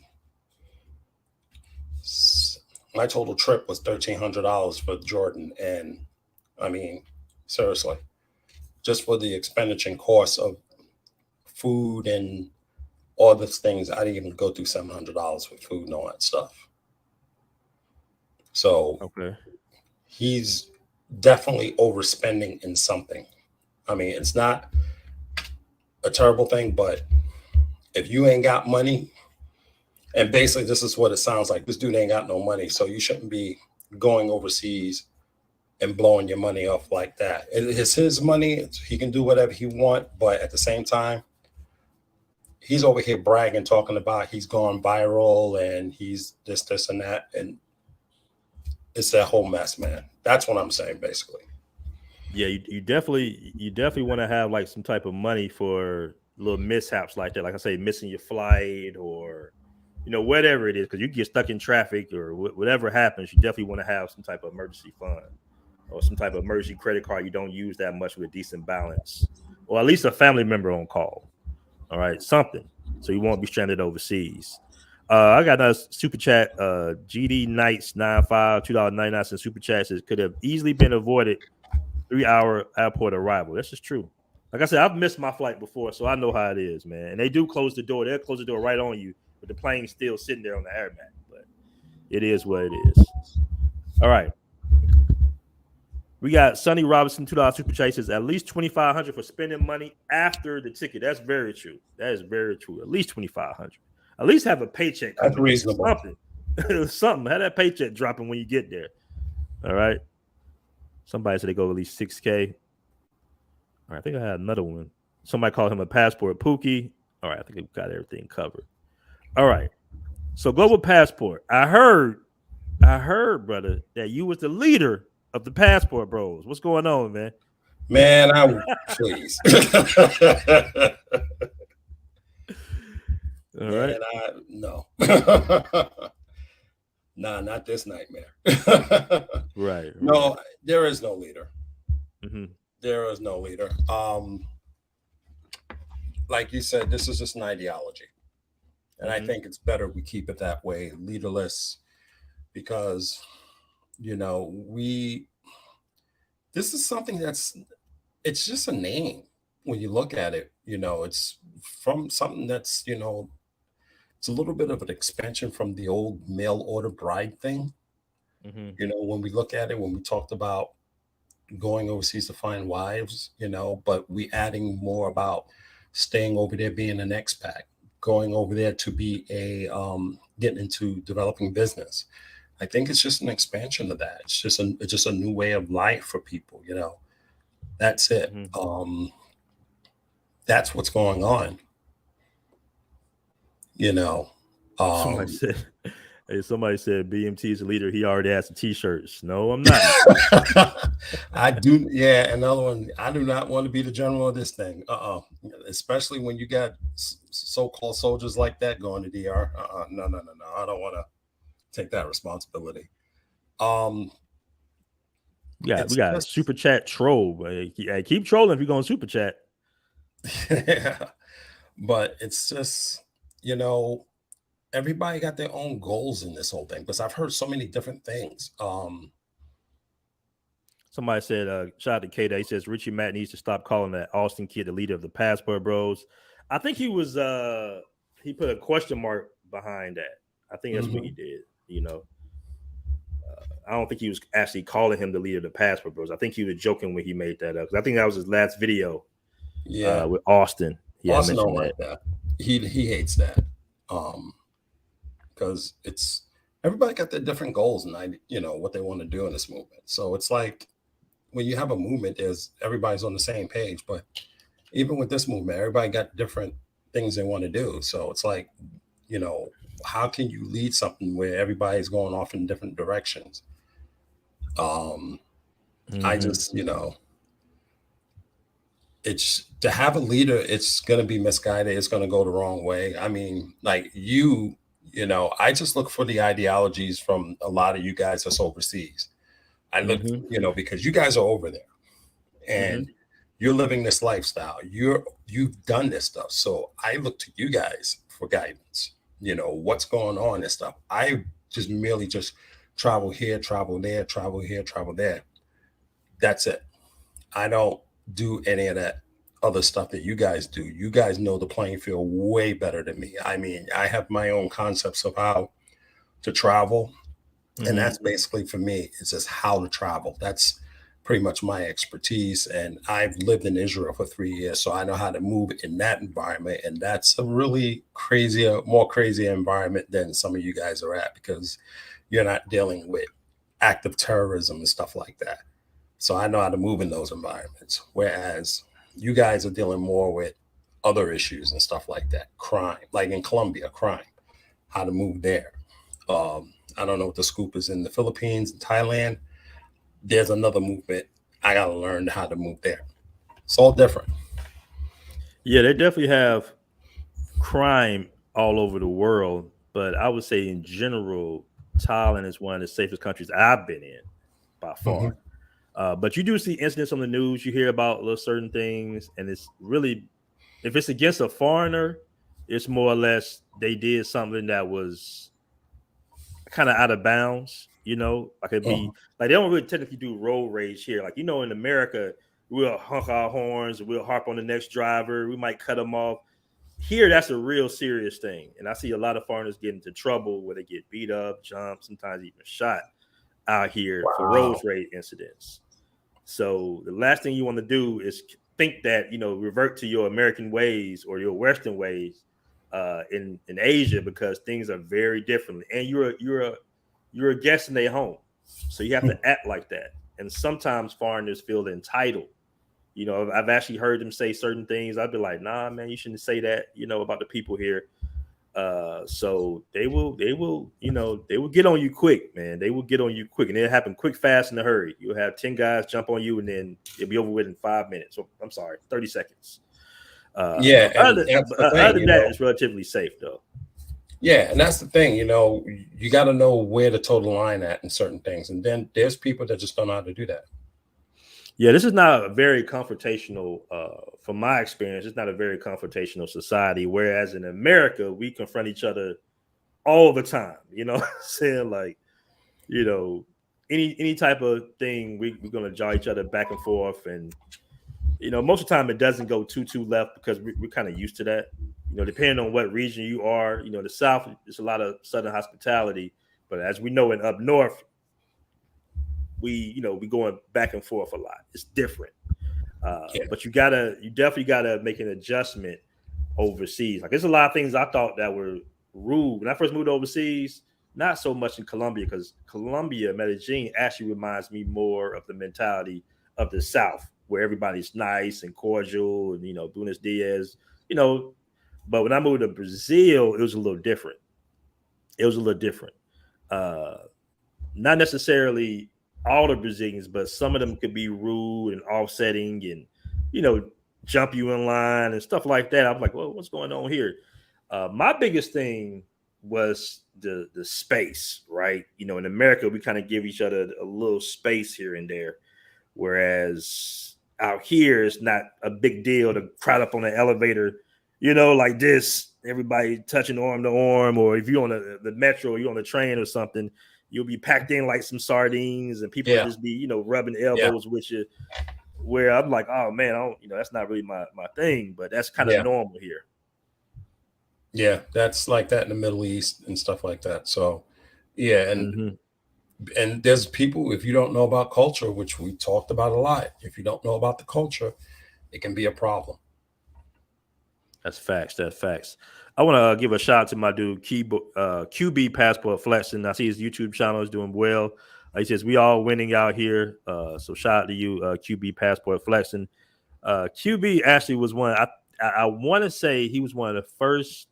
my total trip was $1,300 for Jordan. And I mean, seriously, just for the expenditure and cost of food and all those things, I didn't even go through $700 with food and all that stuff. So he's definitely overspending in something. I mean, it's not a terrible thing, but if you ain't got money, and basically this is what it sounds like, this dude ain't got no money, so you shouldn't be going overseas and blowing your money off like that. It's his money. He can do whatever he wants, but at the same time, he's over here bragging, talking about he's gone viral and he's this, and that. And it's that whole mess, man. That's what I'm saying, basically. Yeah, you definitely want to have like some type of money for little mishaps like that. Like I say, missing your flight or, whatever it is, because you get stuck in traffic or whatever happens, you definitely want to have some type of emergency fund or some type of emergency credit card you don't use that much with a decent balance, or at least a family member on call. All right, something, so you won't be stranded overseas. I got another super chat. GD Knights 95 $2.99 super chat says could have easily been avoided 3-hour airport arrival. That's just true. Like I said, I've missed my flight before, so I know how it is, man. And they do close the door. They'll close the door right on you, but the plane's still sitting there on the airmat. But it is what it is. All right. We got Sonny Robinson, $2 super chat says at least $2,500 for spending money after the ticket. That's very true. That is very true. At least $2,500. At least have a paycheck. That's reasonable. Something. Have that paycheck dropping when you get there. All right. Somebody said they go at least $6K. All right, I think I had another one. Somebody called him a passport Pookie. All right, I think we got everything covered. All right. So Global Passport. I heard, brother, that you was the leader of the Passport Bros. What's going on, man? Man, please. All right. No. Nah, not this nightmare. Right. No, there is no leader. Mm-hmm. There is no leader. Like you said, this is just an ideology. And I think it's better we keep it that way, leaderless, because, this is something it's just a name when you look at it. It's from something that's, it's a little bit of an expansion from the old mail order bride thing. Mm-hmm. When we look at it, when we talked about going overseas to find wives, but we adding more about staying over there, being an expat, going over there to be getting into developing business. I think it's just an expansion of that. It's just a new way of life for people, That's it. Mm-hmm. That's what's going on. Somebody said BMT is a leader. He already has the t-shirts. No, I'm not. I do. Yeah. Another one. I do not want to be the general of this thing. Especially when you got so-called soldiers like that going to DR. No. I don't want to take that responsibility. Yeah, It's we got a just, super chat troll. Hey, keep trolling if you're going to super chat. yeah. But it's just, you know, everybody got their own goals in this whole thing, because I've heard so many different things. Somebody said, shout out to K Day. He says Richie Matt needs to stop calling that Austin kid the leader of the Passport Bros. I think he was he put a question mark behind that. I think that's what he did. You know, I don't think he was actually calling him the leader of the Passport Bros. I think he was joking when he made that up, because I think that was his last video. Yeah, with Austin. Yeah, Austin I don't mentioned like that. He hates that. Because it's everybody got their different goals and what they want to do in this movement. So it's like when you have a movement, everybody's on the same page. But even with this movement, everybody got different things they want to do. So it's like, how can you lead something where everybody's going off in different directions? I just, it's to have a leader, it's going to be misguided. It's going to go the wrong way. I mean, like I just look for the ideologies from a lot of you guys that's overseas. I look, because you guys are over there and you're living this lifestyle. You've done this stuff. So I look to you guys for guidance, what's going on and stuff. I just merely just travel here, travel there, travel here, travel there. That's it. I don't do any of that other stuff that you guys do. You guys know the playing field way better than me. I mean, I have my own concepts of how to travel. And that's basically, for me, it's just how to travel. That's pretty much my expertise. And I've lived in Israel for 3 years, so I know how to move in that environment. And that's a really more crazy environment than some of you guys are at, because you're not dealing with active terrorism and stuff like that. So I know how to move in those environments, whereas you guys are dealing more with other issues and stuff like that. Crime, like in Colombia, crime, how to move there. I don't know what the scoop is in the Philippines and Thailand. There's another movement. I got to learn how to move there. It's all different. Yeah, they definitely have crime all over the world. But I would say in general, Thailand is one of the safest countries I've been in by far. But you do see incidents on the news. You hear about little certain things, and it's really, if it's against a foreigner, it's more or less they did something that was kind of out of bounds. Like it'd be like they don't really technically do road rage here. Like in America, we'll honk our horns, we'll harp on the next driver, we might cut them off. Here, that's a real serious thing, and I see a lot of foreigners get into trouble where they get beat up, jumped, sometimes even shot out here for road rage incidents. So the last thing you want to do is think that, revert to your American ways or your Western ways in Asia, because things are very different. And you're a guest in their home. So you have to act like that. And sometimes foreigners feel entitled. I've actually heard them say certain things. I'd be like, nah, man, you shouldn't say that, about the people here. So they will get on you quick, man. They will get on you quick, and it'll happen quick, fast, in a hurry. You'll have 10 guys jump on you, and then it'll be over with in 5 minutes. So, I'm sorry, 30 seconds. Other than that, it's relatively safe, though. Yeah, and that's the thing. You got to know where to toe the line at in certain things, and then there's people that just don't know how to do that. Yeah, this is not a very confrontational, from my experience, it's not a very confrontational society. Whereas in America, we confront each other all the time. Saying like, any type of thing, we're going to jaw each other back and forth. And, most of the time it doesn't go too left, because we're kind of used to that. Depending on what region you are, the South, there's a lot of Southern hospitality. But as we know, in up north, we going back and forth a lot. It's different. But you definitely gotta make an adjustment overseas. Like there's a lot of things I thought that were rude when I first moved overseas. Not so much in Colombia, because Medellin actually reminds me more of the mentality of the South, where everybody's nice and cordial and Buenos Dias, But when I moved to Brazil, it was a little different. Not necessarily all the Brazilians, but some of them could be rude and offsetting and, jump you in line and stuff like that. I'm like, well, what's going on here? My biggest thing was the space, right? In America, we kind of give each other a little space here and there. Whereas out here, it's not a big deal to crowd up on an elevator, you know, like this, everybody touching arm to arm, or if you're on the metro, you're on the train or something, you'll be packed in like some sardines, and people will just be, you know, rubbing elbows with you. Where I'm like, oh man, I don't, you know, that's not really my thing, but that's kind of normal here. Yeah, that's like that in the Middle East and stuff like that. So, yeah, and there's people, if you don't know about culture, which we talked about a lot, if you don't know about the culture, it can be a problem. That's facts. That's facts. I want to give a shout out to my dude QB Passport Flexing. I see his YouTube channel is doing well. He says we all winning out here. So shout out to you, QB Passport Flexing. QB actually was one. I want to say he was one of the first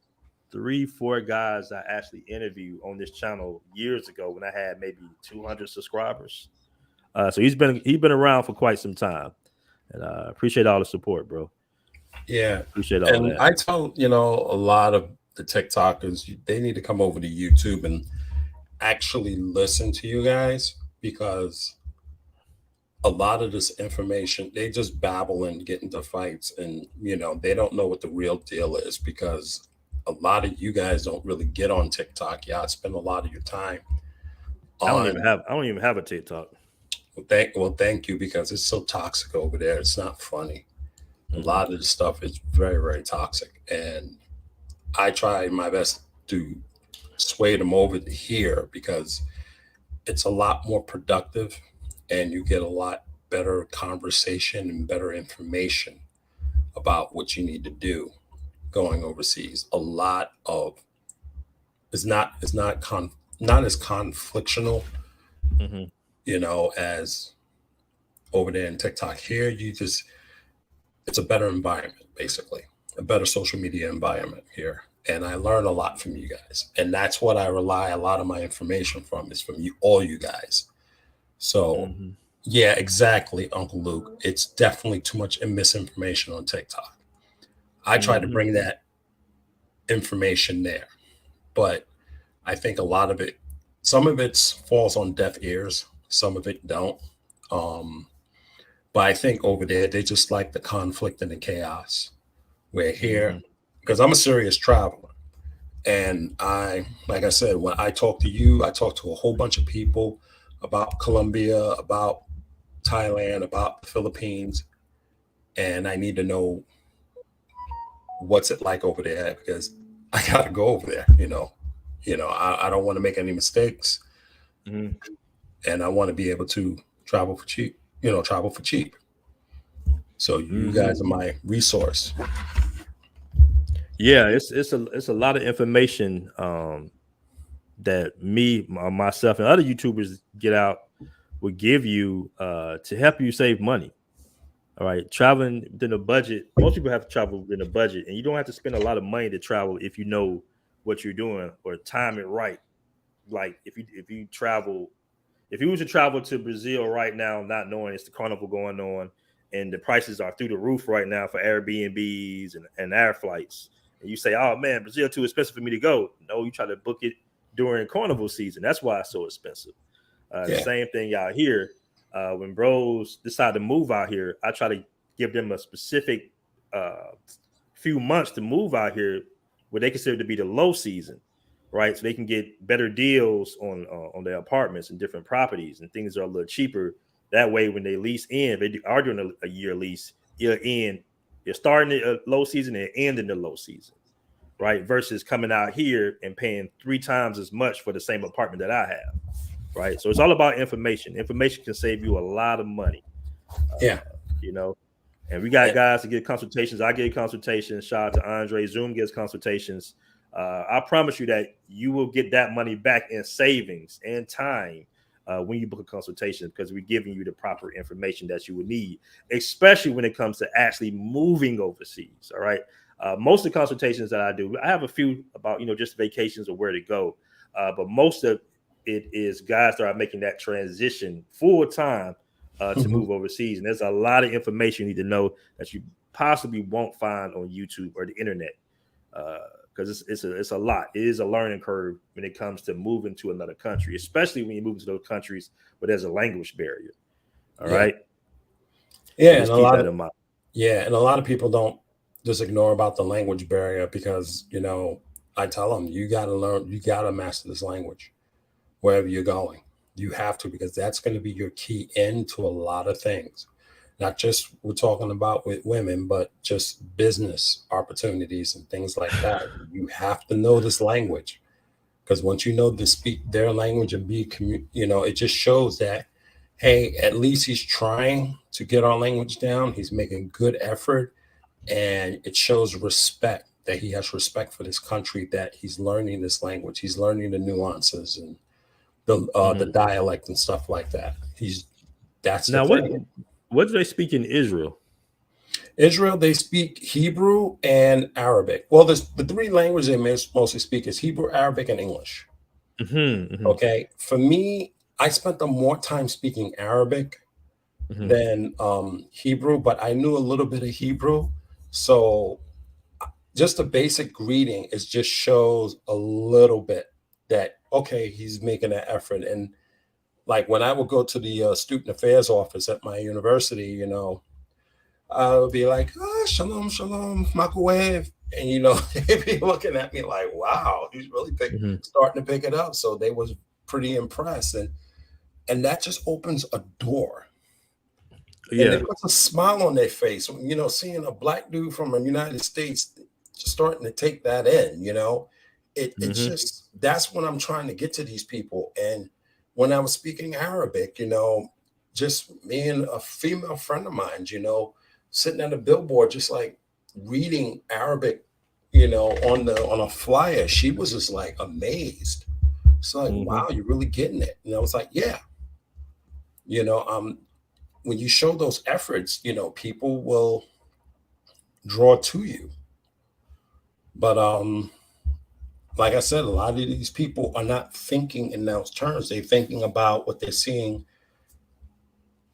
3-4 guys I actually interviewed on this channel years ago when I had maybe 200 subscribers. So he's been around for quite some time, and appreciate all the support, bro. Yeah, appreciate all that. I tell a lot of the TikTokers, they need to come over to YouTube and actually listen to you guys, because a lot of this information, they just babble and get into fights, and they don't know what the real deal is, because a lot of you guys don't really get on TikTok. Yeah, I spend a lot of your time. I don't even have a TikTok. Thank you, because it's so toxic over there. It's not funny. A lot of the stuff is very, very toxic, and I try my best to sway them over to here, because it's a lot more productive, and you get a lot better conversation and better information about what you need to do going overseas. A lot of it's not as conflictional, as over there in TikTok. Here, it's a better environment, basically, a better social media environment here. And I learn a lot from you guys. And that's what I rely a lot of my information from, is from all you guys. So, yeah, exactly, Uncle Luke. It's definitely too much misinformation on TikTok. I try to bring that information there. But I think a lot of it, some of it falls on deaf ears. Some of it don't. But I think over there, they just like the conflict and the chaos. We're here because I'm a serious traveler. And like I said, when I talk to you, I talk to a whole bunch of people about Colombia, about Thailand, about the Philippines. And I need to know what's it like over there, because I got to go over there. I don't want to make any mistakes. And I want to be able to travel for cheap. So you guys are my resource. Yeah, it's a lot of information that myself and other YouTubers would give you to help you save money. All right, traveling within a budget. Most people have to travel within a budget, and you don't have to spend a lot of money to travel if you know what you're doing or time it right. Like if you was to travel to Brazil right now, not knowing it's the carnival going on, and the prices are through the roof right now for Airbnbs and air flights, and you say, "Oh man, Brazil too expensive for me to go." No, you try to book it during carnival season. That's why it's so expensive. The same thing out here. When bros decide to move out here, I try to give them a specific few months to move out here, what they consider to be the low season, right? So they can get better deals on their apartments and different properties, and things are a little cheaper. That way, when they lease in, they are doing a year lease, you're starting a low season and ending the low season, right? Versus coming out here and paying 3 times as much for the same apartment that I have, right? So it's all about information. Information can save you a lot of money. And we got guys to get consultations. I get consultations. Shout out to Andre. Zoom gets consultations. I promise you that you will get that money back in savings and time when you book a consultation, because we're giving you the proper information that you would need, especially when it comes to actually moving overseas. All right. Most of the consultations that I do, I have a few about, just vacations or where to go. But most of it is guys that are making that transition full time to move overseas. And there's a lot of information you need to know that you possibly won't find on YouTube or the internet. Because it's a lot. It is a learning curve when it comes to moving to another country, especially when you move to those countries where there's a language barrier. All right. Yeah, So and just a keep lot that of in mind. people don't just ignore about the language barrier because, you know, I tell them you got to learn, you got to master this language wherever you're going. You have to, because that's going to be your key into a lot of things. Not just we're talking about with women, but just business opportunities and things like that. You have to know this language, because once you know to speak their language and be, you know, it just shows that, hey, at least he's trying to get our language down. He's making good effort, and it shows respect, that he has respect for this country, that he's learning this language. He's learning the nuances and the dialect and stuff like that. That's the Now, thing. what do they speak in Israel? Israel, they speak Hebrew and Arabic. Well, there's the three languages they mostly speak is Hebrew, Arabic, and English. Okay. For me, I spent the more time speaking Arabic than Hebrew, but I knew a little bit of Hebrew. So just a basic greeting is just shows a little bit that, okay, he's making an effort. And like when I would go to the student affairs office at my university, you know, I would be like, oh, shalom, shalom, microwave. And, you know, they'd be looking at me like, wow, he's really starting to pick it up. So they was pretty impressed. And that just opens a door. Yeah. And it puts a smile on their face. You know, seeing a black dude from the United States just starting to take that in, you know, it's just, that's what I'm trying to get to these people. And when I was speaking Arabic, you know, just me and a female friend of mine, you know, sitting at a billboard, just like reading Arabic, you know, on a flyer, she was just like amazed. It's like, wow, you're really getting it. And I was like, yeah, you know, when you show those efforts, you know, people will draw to you. But like I said, a lot of these people are not thinking in those terms. They're thinking about what they're seeing,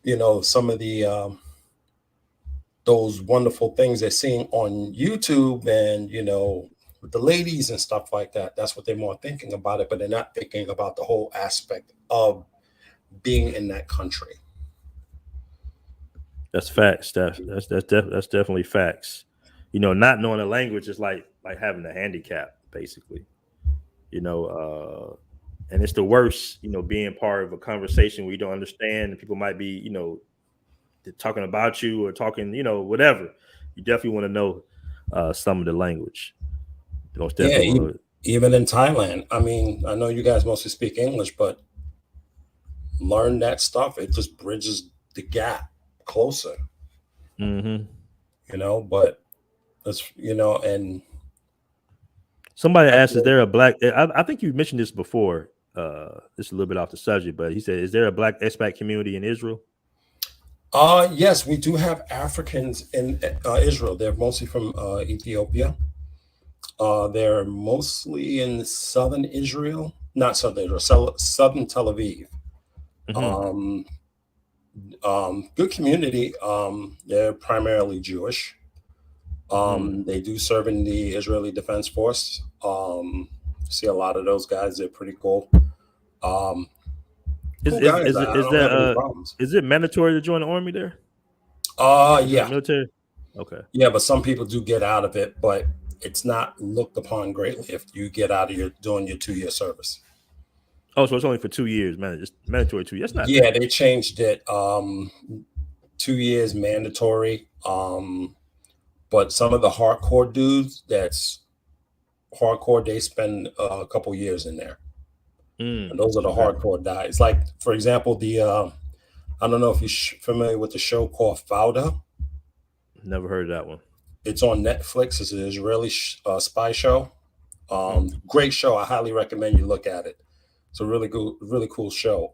you know, some of the those wonderful things they're seeing on YouTube and, you know, with the ladies and stuff like that. That's what they're more thinking about it, but they're not thinking about the whole aspect of being in that country. That's facts, Steph. That's definitely facts. You know, not knowing a language is like having a handicap, basically. You know, and it's the worst, you know, being part of a conversation where you don't understand and people might be, you know, talking about you or talking, you know, whatever. You definitely want to know some of the language. Yeah, even in Thailand. I mean, I know you guys mostly speak English, but learn that stuff. It just bridges the gap closer. You know, but that's, you know, and somebody asked, is there a black, I think you mentioned this before, this is a little bit off the subject, but he said, is there a black expat community in Israel? Yes, we do have Africans in Israel. They're mostly from Ethiopia. They're mostly in southern Israel, not southern Israel, southern Tel Aviv. Good community. They're primarily Jewish. They do serve in the Israeli Defense Force. See a lot of those guys. They're pretty cool. Is it mandatory to join the army there? Yeah. Military? Okay. Yeah, but some people do get out of it, but it's not looked upon greatly if you get out of doing your 2-year service. Oh, so it's only for 2 years, man. It's mandatory 2 years. That's not bad. They changed it. 2 years mandatory. But some of the hardcore dudes that's hardcore, they spend a couple years in there. And those are the hardcore guys. Like, for example, I don't know if you're familiar with the show called Fauda. Never heard of that one. It's on Netflix. It's an Israeli spy show. Great show. I highly recommend you look at it. It's a really cool show.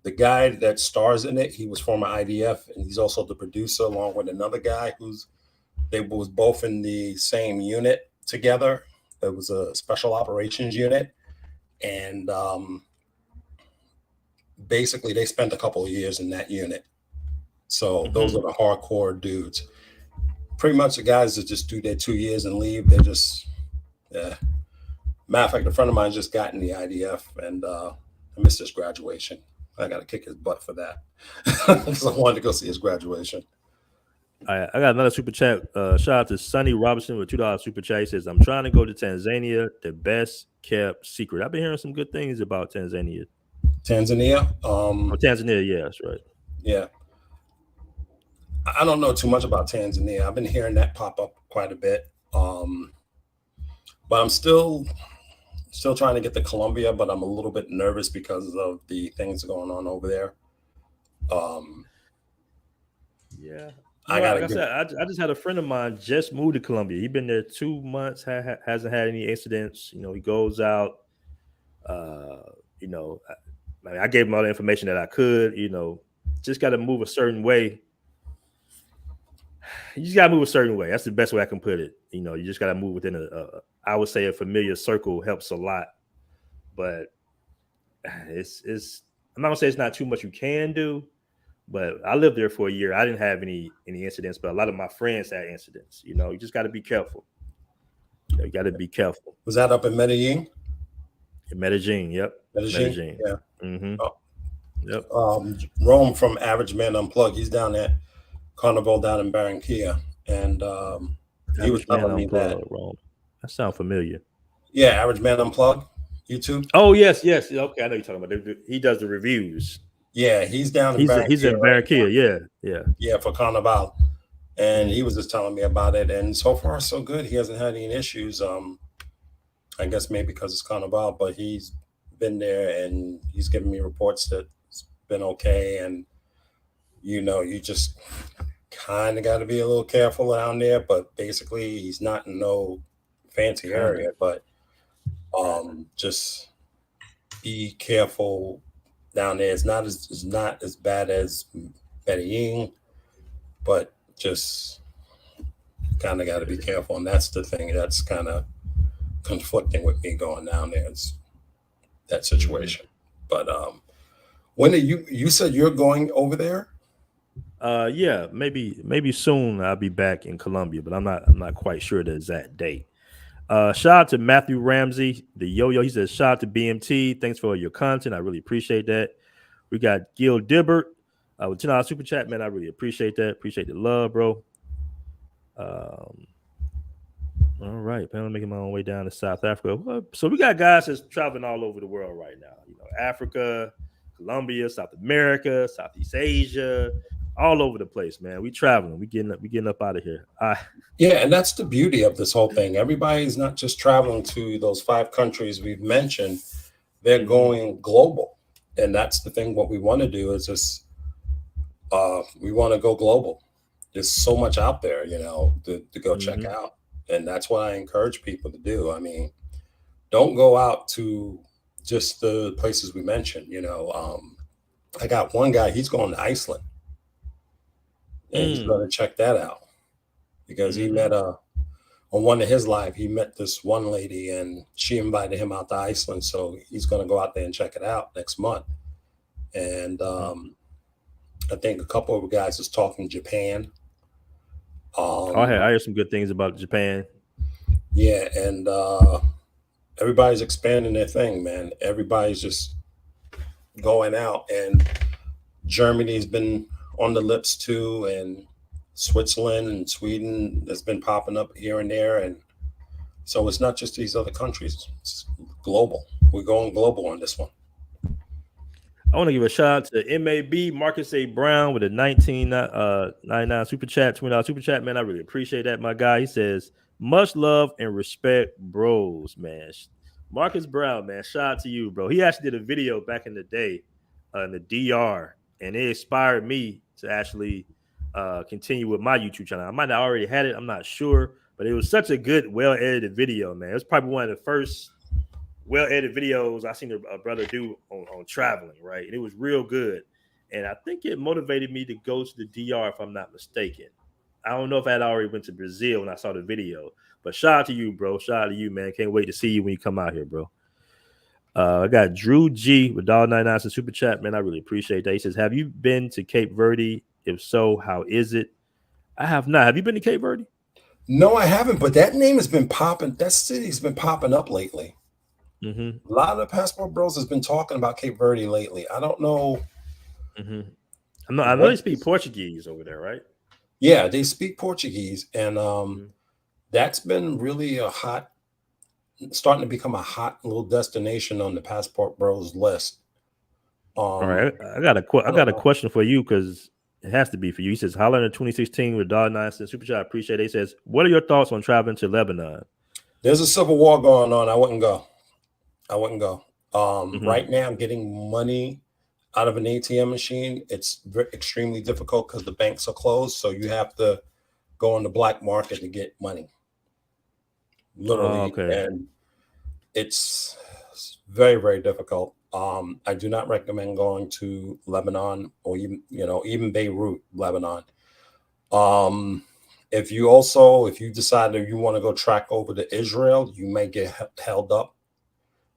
The guy that stars in it, he was former IDF, and he's also the producer, along with another guy they was both in the same unit together. It was a special operations unit, and basically they spent a couple of years in that unit. So those are the hardcore dudes. Pretty much the guys that just do their 2 years and leave. They just, matter of fact, a friend of mine just got in the IDF, and I missed his graduation. I got to kick his butt for that because I wanted to go see his graduation. I got another super chat. Shout out to Sonny Robinson with $2 super chat. He says, I'm trying to go to Tanzania, the best kept secret. I've been hearing some good things about Tanzania. Tanzania? Tanzania, yeah, that's right. Yeah. I don't know too much about Tanzania. I've been hearing that pop up quite a bit. But I'm still trying to get to Colombia, but I'm a little bit nervous because of the things going on over there. Yeah. I just had a friend of mine just moved to Colombia. He's been there 2 months, hasn't had any incidents. You know, he goes out. You know, I gave him all the information that I could. You know, just got to move a certain way. You just got to move a certain way. That's the best way I can put it. You know, you just got to move within I would say a familiar circle helps a lot. But it's I'm not gonna say it's not too much you can do. But I lived there for a year. I didn't have any incidents, but a lot of my friends had incidents. You know, you just got to be careful. You got to be careful. Was that up in Medellin? In Medellin, yep. Medellin. Yeah. Mm-hmm. Oh. Yep. Rome from Average Man Unplugged. He's down at Carnival down in Barranquilla, and he was telling me that. Rome. That sounds familiar. Yeah, Average Man Unplugged, YouTube. Oh yes. Okay, I know you're talking about. He does the reviews. Yeah, he's down in Barranquilla. He's in Barranquilla, right? Yeah, for Carnival. And he was just telling me about it. And so far, so good. He hasn't had any issues. I guess maybe because it's Carnival, but he's been there and he's given me reports that it's been okay. And, you know, you just kind of got to be a little careful down there. But basically, he's not in no fancy area. But just be careful down there. It's not as bad as Medellin, but just kind of got to be careful. And that's the thing that's kind of conflicting with me going down there. It's that situation. But when are you said you're going over there? Yeah, maybe soon I'll be back in Colombia, but I'm not quite sure the exact date. Shout out to Matthew Ramsey, the yo-yo. He says, shout out to BMT. Thanks for your content. I really appreciate that. We got Gil Dibbert with $10 super chat, man. I really appreciate that. Appreciate the love, bro. All right, man. I'm making my own way down to South Africa. So we got guys that's traveling all over the world right now. You know, Africa, Colombia, South America, Southeast Asia, all over the place, man. We traveling. We getting up out of here. Yeah, and that's the beauty of this whole thing. Everybody's not just traveling to those 5 countries we've mentioned. They're going global. And that's the thing. What we want to do is just we want to go global. There's so much out there, you know, to go check out. And that's what I encourage people to do. I mean, don't go out to just the places we mentioned. You know, I got one guy, he's going to Iceland. And he's going to check that out because he met on one of his live, he met this one lady and she invited him out to Iceland. So he's going to go out there and check it out next month. And I think a couple of guys is talking Japan. I hear some good things about Japan. Yeah, and everybody's expanding their thing, man. Everybody's just going out, and Germany's been on the lips too, and Switzerland and Sweden has been popping up here and there, and so it's not just these other countries; it's global. We're going global on this one. I want to give a shout out to MAB Marcus A. Brown with a 19.99 super chat, $20 super chat. Man, I really appreciate that, my guy. He says, much love and respect, bros, man. Marcus Brown, man, shout out to you, bro. He actually did a video back in the day in the DR, and it inspired me to actually continue with my YouTube channel. I might have already had it. I'm not sure, but it was such a good, well-edited video, man. It was probably one of the first well-edited videos I seen a brother do on traveling, right? And it was real good. And I think it motivated me to go to the DR, if I'm not mistaken. I don't know if I had already went to Brazil when I saw the video, but shout out to you, bro. Shout out to you, man. Can't wait to see you when you come out here, bro. I got Drew G with $1.99 super chat, man. I really appreciate that. He says, have you been to Cape Verde? If so, how is it? I have not. Have you been to Cape Verde? No, I haven't, but that name has been popping. That city's been popping up lately. A lot of the Passport Bros has been talking about Cape Verde lately. I don't know. I know they speak Portuguese over there, right? Yeah, they speak Portuguese, and that's been really starting to become a hot little destination on the Passport Bros list. All right, I got a question for you because it has to be for you. He says, Holland in 2016 with $9 super chat. I appreciate it. He says, what are your thoughts on traveling to Lebanon? There's a civil war going on. I wouldn't go. Right now, I'm getting money out of an ATM machine. It's extremely difficult because the banks are closed. So you have to go on the black market to get money. Literally. And it's very, very difficult. I do not recommend going to Lebanon or even Beirut, Lebanon. If you decide that you want to go track over to Israel, you may get held up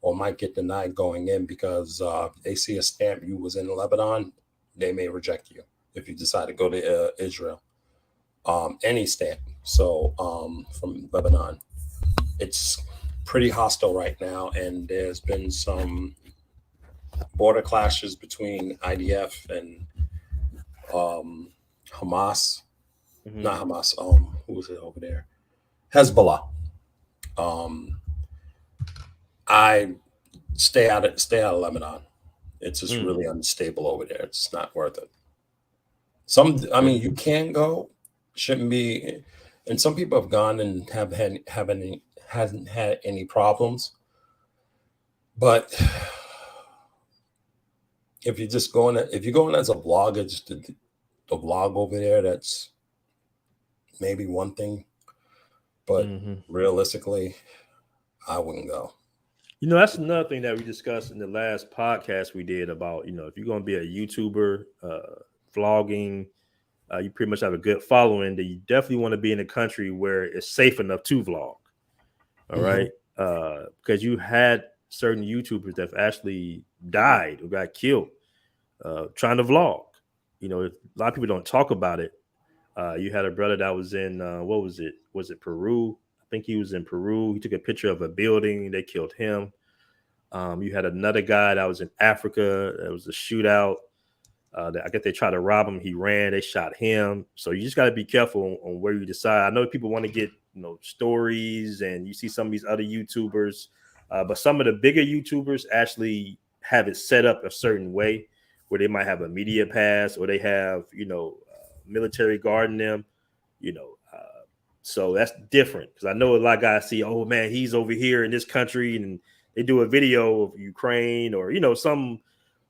or might get denied going in because they see a stamp you was in Lebanon, they may reject you if you decide to go to Israel. Any stamp. So from Lebanon, it's pretty hostile right now, and there's been some border clashes between IDF and Hamas. Not Hamas. Who was it over there? Hezbollah. I stay out of Lebanon. It's just really unstable over there. It's not worth it. You can go, shouldn't be, and some people have gone and hasn't had any problems. But if you're going as a vlogger, just the vlog over there, that's maybe one thing. But realistically, I wouldn't go. That's another thing that we discussed in the last podcast we did about, if you're going to be a YouTuber, vlogging, you pretty much have a good following, that you definitely want to be in a country where it's safe enough to vlog. All right. Because you had certain YouTubers that have actually died or got killed trying to vlog. A lot of people don't talk about it. You had a brother that was in, what was it? Was it Peru? I think he was in Peru. He took a picture of a building. They killed him. You had another guy that was in Africa. There was a shootout. I guess they tried to rob him. He ran. They shot him. So you just got to be careful on where you decide. I know people want to get stories, and you see some of these other YouTubers, but some of the bigger YouTubers actually have it set up a certain way where they might have a media pass or they have military guarding them. So that's different because I know a lot of guys see, oh man, he's over here in this country, and they do a video of Ukraine or some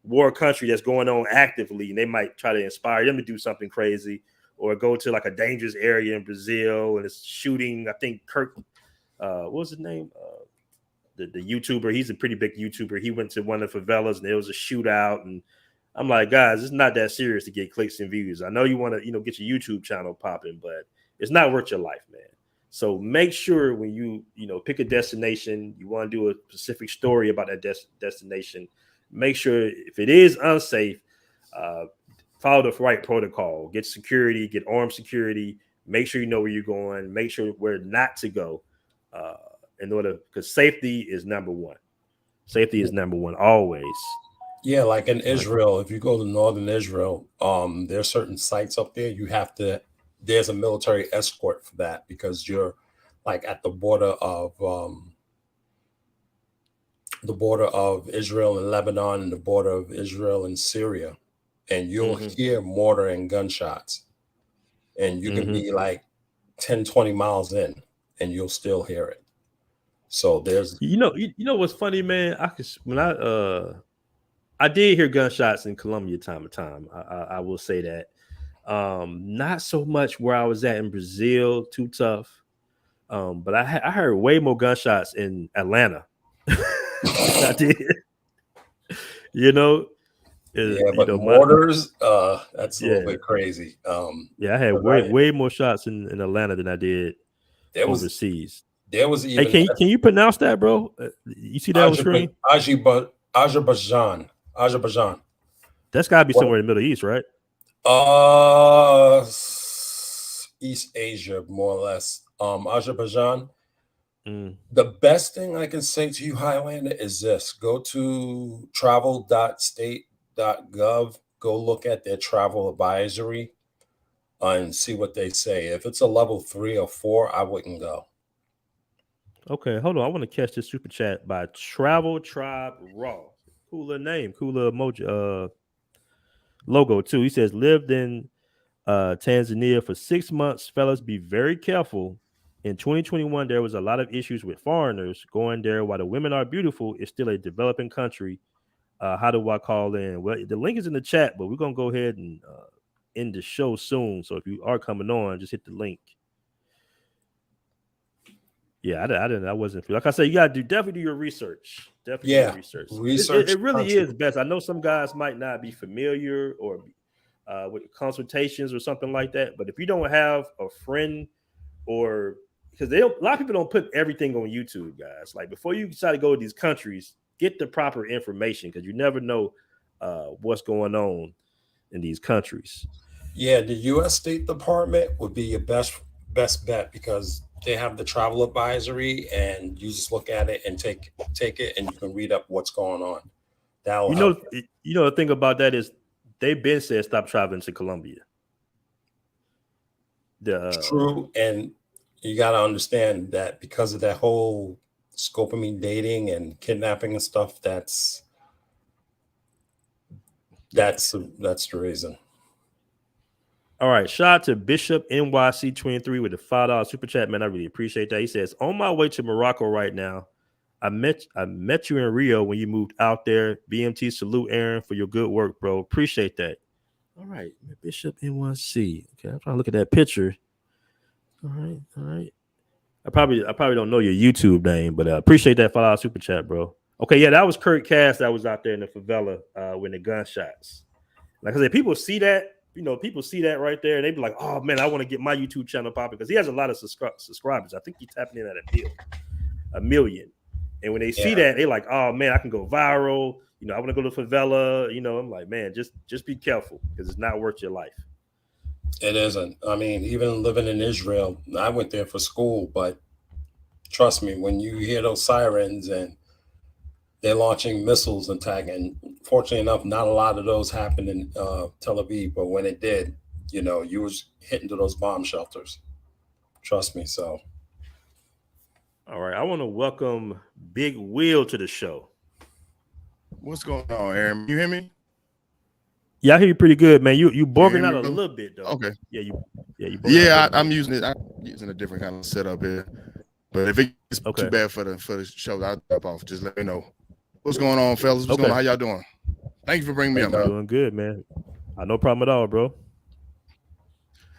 war country that's going on actively, and they might try to inspire them to do something crazy or go to like a dangerous area in Brazil and it's shooting. I think Kirk, what was his name? The YouTuber, he's a pretty big YouTuber. He went to one of the favelas and there was a shootout, and I'm like, guys, it's not that serious to get clicks and views. I know you want to get your YouTube channel popping, but it's not worth your life, man. So make sure when you pick a destination, you want to do a specific story about that destination. Make sure if it is unsafe, follow the right protocol. Get security, get armed security. Make sure you know where you're going. Make sure where not to go. Because safety is number one. Safety is number one always. Yeah, like in Israel, if you go to northern Israel, there's certain sites up there there's a military escort for that because you're like at the border of Israel and Lebanon and the border of Israel and Syria, and you'll hear mortar and gunshots, and you can be like 10, 20 miles in and you'll still hear it. So there's what's funny, man. I did hear gunshots in Colombia time to time. I will say that. Not so much where I was at in Brazil, too tough. But I heard way more gunshots in Atlanta. I did. But mortars, that's a little bit crazy. I had way more shots in Atlanta than I did overseas. There was even. Hey, can you pronounce that, bro? You see that on screen? Azerbaijan. That's got to be somewhere in the Middle East, right? East Asia, more or less. Azerbaijan. The best thing I can say to you, Highlander, is this: go to travel.state.gov, go look at their travel advisory and see what they say. If it's a level 3 or 4, I wouldn't go. Okay, hold on. I want to catch this super chat by Travel Tribe Raw. Cooler name, cooler emoji, logo too. He says lived in Tanzania for 6 months. Fellas, be very careful. In 2021, there was a lot of issues with foreigners going there. While the women are beautiful, it's still a developing country. How do I call in? Well, the link is in the chat, but we're gonna go ahead and end the show soon. So if you are coming on, just hit the link. Yeah, I wasn't. Like I said, you gotta definitely do your research. Definitely do your research. It really is best. I know some guys might not be familiar or with consultations or something like that, but if you don't have a friend or because a lot of people don't put everything on YouTube, guys. Like before you decide to go to these countries, get the proper information because you never know what's going on in these countries. Yeah, the U.S. State Department would be your best bet because they have the travel advisory, and you just look at it and take it, and you can read up what's going on. That'll help. You know the thing about that is they've been said stop traveling to Colombia. True, and you got to understand that because of that whole scopamine dating and kidnapping and stuff, that's the reason. All right, shout out to Bishop NYC23 with the $5 super chat, man. I really appreciate that. He says, "On my way to Morocco right now. I met you in Rio when you moved out there. BMT salute, Aaron, for your good work, bro. Appreciate that." All right, Bishop NYC. Okay, I'm trying to look at that picture. All right. I probably don't know your YouTube name, but appreciate that $5 super chat, bro. Okay, yeah, that was Kurt Cass that was out there in the favela when the gunshots. Like I said, people see that. People see that right there, and they be like, "Oh man, I want to get my YouTube channel popping," because he has a lot of subscribers. I think he's tapping in at a million. And when they see that, they like, "Oh man, I can go viral." I want to go to favela. I'm like, man, just be careful because it's not worth your life. It isn't. I mean, even living in Israel, I went there for school, but trust me, when you hear those sirens and they're launching missiles and tagging. Fortunately enough, not a lot of those happened in Tel Aviv, but when it did, you was hitting to those bomb shelters. Trust me. So, all right, I want to welcome Big Will to the show. What's going on, Aaron? You hear me? Yeah, I hear you pretty good, man. You borging out a little bit though. Okay. I'm using it. I'm using a different kind of setup here. But if it's too bad for the show, I'll drop off. Just let me know. What's going on, fellas? What's going on? How y'all doing? Thank you for bringing me up. I'm doing good, man. No problem at all, bro.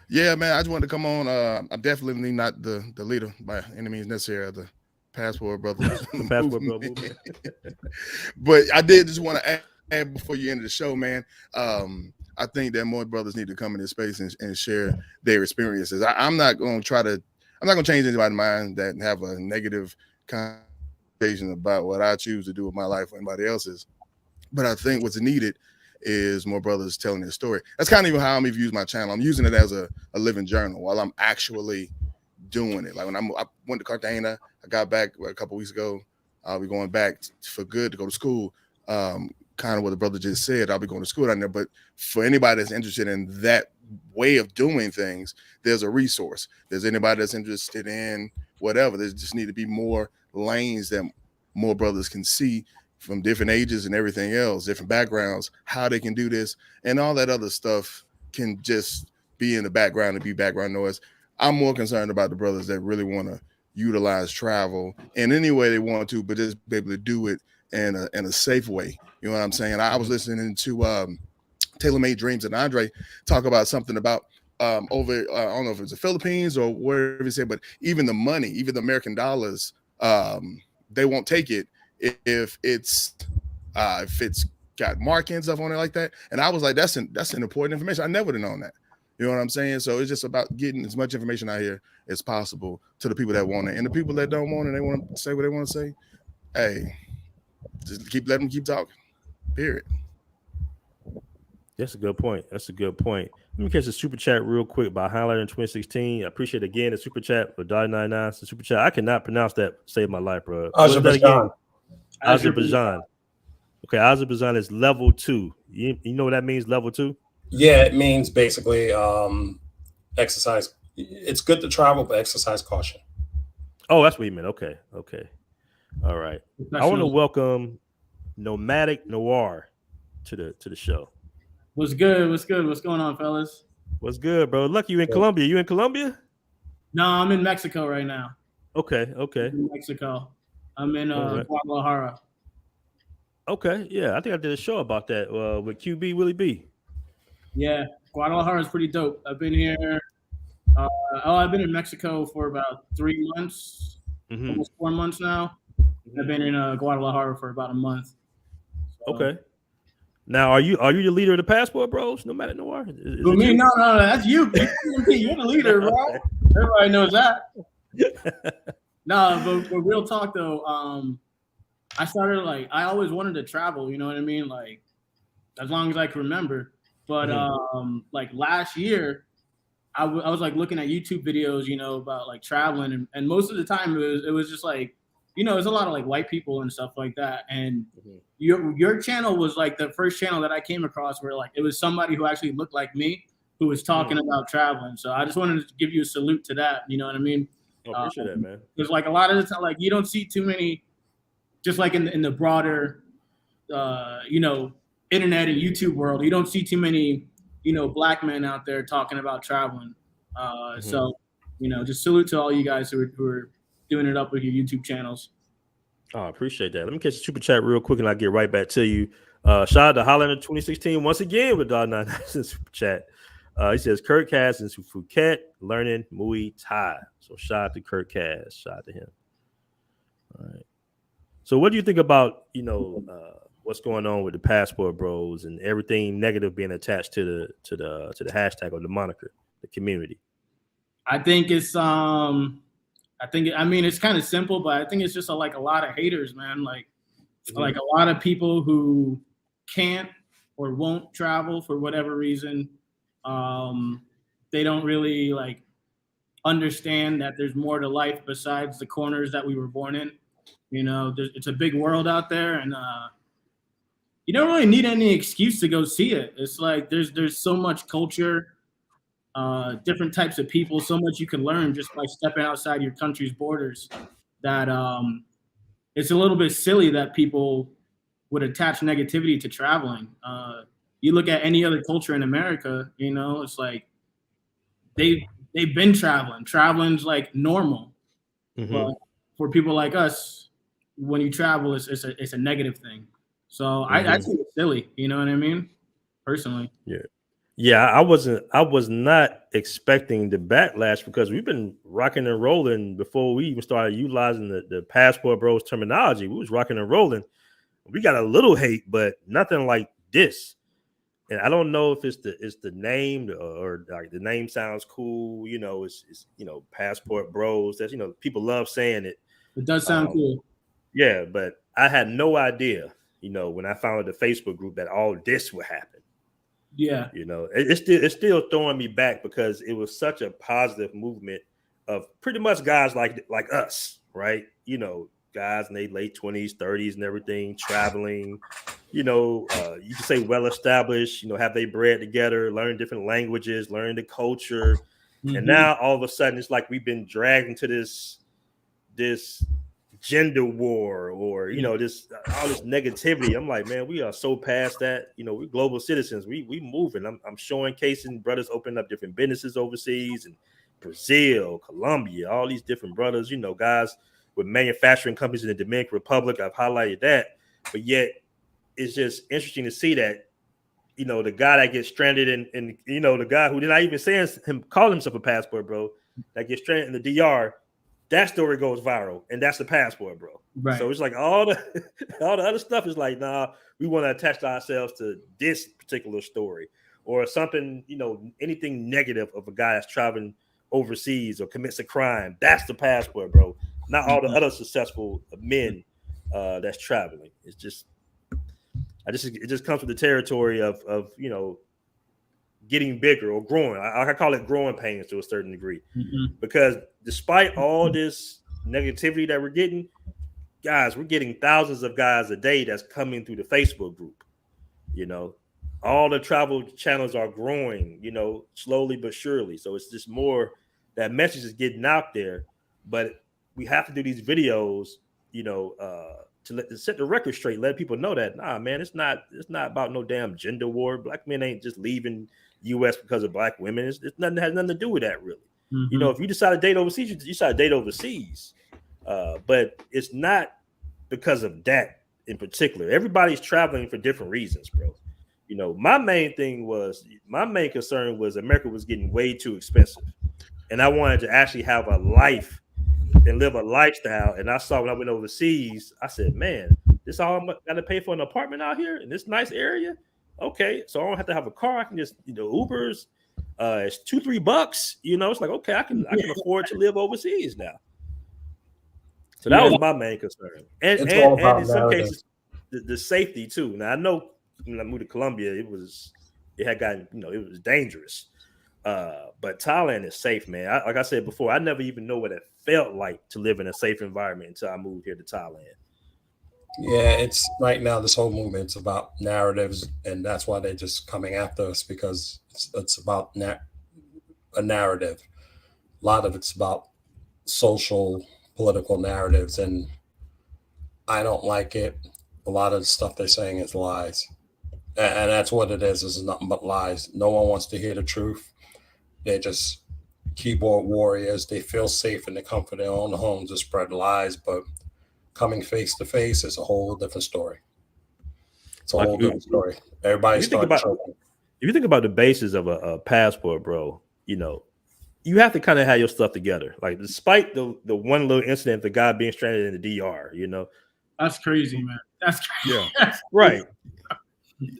Yeah, man. I just wanted to come on. I'm definitely not the leader by any means necessary of the Passport Brothers. But I did just want to add before you end the show, man. I think that more brothers need to come in this space and share their experiences. I'm not going to change anybody's mind that have a negative conversation about what I choose to do with my life or anybody else's. But I think what's needed is more brothers telling their story. That's kind of even how I'm even using my channel. I'm using it as a living journal while I'm actually doing it. Like when I went to Cartagena, I got back a couple weeks ago. I'll be going back for good to go to school. Kind of what the brother just said, I'll be going to school down there. But for anybody that's interested in that way of doing things, there's a resource. There's anybody that's interested in whatever. There just need to be more lanes that more brothers can see from different ages and everything else, different backgrounds, how they can do this, and all that other stuff can just be in the background and be background noise. I'm more concerned about the brothers that really want to utilize travel in any way they want to, but just be able to do it in a safe way. You know what I'm saying? I was listening to Taylor Made Dreams and Andre talk about something about over, I don't know if it's the Philippines or wherever he said, but even the money, even the American dollars, they won't take it if it's got markings stuff on it like that. And I was like, that's an important information. I never would have known that. You know what I'm saying? So it's just about getting as much information out here as possible to the people that want it. And the people that don't want it, they want to say what they want to say. Hey, just let them keep talking. Period. That's a good point. That's a good point. Let me catch the super chat real quick by highlighting 2016. I appreciate again the super chat for $1.99. The super chat. I cannot pronounce that. Save my life, bro. What is that again? Azerbaijan. Okay, Azerbaijan is level 2. You know what that means? Level 2. Yeah, it means basically exercise. It's good to travel, but exercise caution. Oh, that's what you meant. Okay. All right. I want to welcome Nomadic Noir to the show. What's good? What's going on, fellas? What's good, bro? Lucky you in Colombia. You in Colombia? No, I'm in Mexico right now. Okay. I'm in Mexico. I'm in Guadalajara. Okay, yeah, I think I did a show about that with QB Willie B. Yeah, Guadalajara is pretty dope. I've been here. I've been in Mexico for about 3 months, almost 4 months now. I've been in Guadalajara for about a month. So. Okay. Now, are you the leader of the Passport Bros? No matter Noir. For me, no, that's you. You're the leader, bro. Everybody knows that. No, but real talk though. I started I always wanted to travel. You know what I mean? Like as long as I can remember. But last year, I was looking at YouTube videos, about traveling, and most of the time it was just there's a lot of white people and stuff like that. And your channel was the first channel that I came across where it was somebody who actually looked like me who was talking about traveling. So I just wanted to give you a salute to that. You know what I mean? Oh, appreciate that, man. Because a lot of the time, you don't see too many, just in the broader, internet and YouTube world, you don't see too many, black men out there talking about traveling. So, just salute to all you guys who are doing it up with your YouTube channels. Oh, I appreciate that. Let me catch the super chat real quick and I'll get right back to you. Shout out to Highlander 2016 once again with $9 super chat. He says Kurt Cass in Phuket learning Muay Thai. So shout out to Kurt Cass. Shout out to him. All right. So what do you think about, what's going on with the Passport Bros and everything negative being attached to the hashtag or the moniker, the community? I think it's it's kind of simple, but I think it's just a lot of haters, man. A lot of people who can't or won't travel for whatever reason. They don't really understand that there's more to life besides the corners that we were born in. It's a big world out there, and you don't really need any excuse to go see it. It's there's so much culture, different types of people, so much you can learn just by stepping outside your country's borders that it's a little bit silly that people would attach negativity to traveling. You look at any other culture in America, it's they've been traveling. Traveling's normal. But for people like us, when you travel, it's a negative thing. So I think it's silly. You know what I mean? Personally. Yeah. I was not expecting the backlash because we've been rocking and rolling before we even started utilizing the Passport Bros terminology. We was rocking and rolling. We got a little hate, but nothing like this. And I don't know if it's the name or the name sounds cool. It's Passport Bros. That's people love saying it. It does sound cool. Yeah, but I had no idea, when I founded the Facebook group that all this would happen. Yeah. It's still throwing me back because it was such a positive movement of pretty much guys like us, right? Guys in their late 20s, 30s and everything, traveling, you can say well-established, have they bred together, learn different languages, learn the culture. And now all of a sudden it's like we've been dragged into this gender war or, this all this negativity. I'm like, man, we are so past that. We're global citizens. We moving. I'm showcasing brothers opening up different businesses overseas and Brazil, Colombia, all these different brothers, guys with manufacturing companies in the Dominican Republic. I've highlighted that, but yet it's just interesting to see that, the guy that gets stranded and the guy who did not even say him call himself a passport bro that gets stranded in the DR, that story goes viral, and that's the Passport Bro. Right. So it's all the other stuff is nah, we want to attach ourselves to this particular story or something, anything negative of a guy that's traveling overseas or commits a crime. That's the Passport Bro. Not all the other successful men that's traveling. It just comes with the territory of getting bigger or growing. I call it growing pains to a certain degree, Mhm. because despite all this negativity that we're getting, guys, we're getting thousands of guys a day that's coming through the Facebook group. You know, all the travel channels are growing, you know, slowly but surely. So it's just more that message is getting out there. But we have to do these videos, you know, to set the record straight, let people know that, nah, man, it's not about no damn gender war. Black men ain't just leaving US because of black women. It's nothing, has nothing to do with that, really. Mhm. You know, if you decide to date overseas, you decide to date overseas. But it's not because of that in particular. Everybody's traveling for different reasons, bro. You know, my main concern was America was getting way too expensive. And I wanted to actually have a life and live a lifestyle. And I saw when I went overseas, I said, man, this all I'm got to pay for an apartment out here in this nice area. Okay, so I don't have to have a car. I can just, you know, Ubers. It's $2-3. You know, it's like, okay, I can afford to live overseas now. So that was my main concern, and in some cases, the safety too. Now I know when I moved to Colombia, it had gotten, you know, it was dangerous. But Thailand is safe, man. Like I said before, I never even know what it felt like to live in a safe environment until I moved here to Thailand. Yeah, it's right now this whole movement's about narratives, and that's why they're just coming after us, because it's about a narrative. A lot of it's about social, political narratives, and I don't like it. A lot of the stuff they're saying is lies, and that's what it is nothing but lies. No one wants to hear the truth. They're just keyboard warriors. They feel safe in the comfort of their own homes to spread lies, but coming face to face is a whole different story. It's a whole different story. Everybody's starting choking. If you think about the basis of a passport, bro, you know, you have to kind of have your stuff together. Like, despite the one little incident, the guy being stranded in the DR, you know, that's crazy, man. That's crazy. Yeah, right.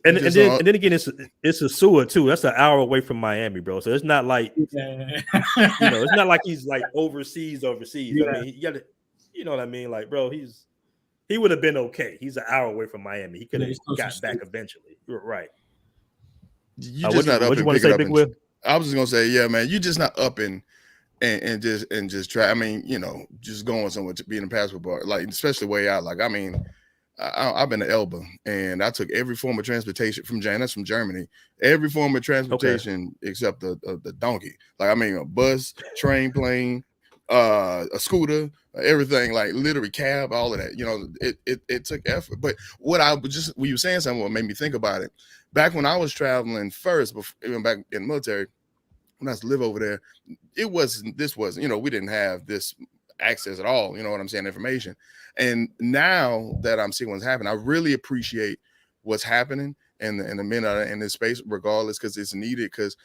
And then again, it's a sewer too. That's an hour away from Miami, bro. So it's not like you know, it's not like he's like overseas. Yeah. I mean, you gotta, you know what I mean? Like, bro, he would have been okay. He's an hour away from Miami. He could have got back eventually. You're right. You just not up and pick it up. Big I was just gonna say, yeah, man, you just not up and just try. I mean, you know, just going somewhere to be in a passport bar, like especially way out. Like, I mean, I've been to Elba, and I took every form of transportation from That's from Germany. Every form of transportation except the donkey. Like, I mean, a bus, train, plane, a scooter, everything. Like, literally cab, all of that. You know, it took effort. But when you were saying something, what made me think about it. Back when I was traveling first, before, even back in the military, when I was to live over there, this wasn't, you know, we didn't have this access at all, you know what I'm saying, information. And now that I'm seeing what's happening, I really appreciate what's happening and the men are in this space, regardless, because it's needed. Because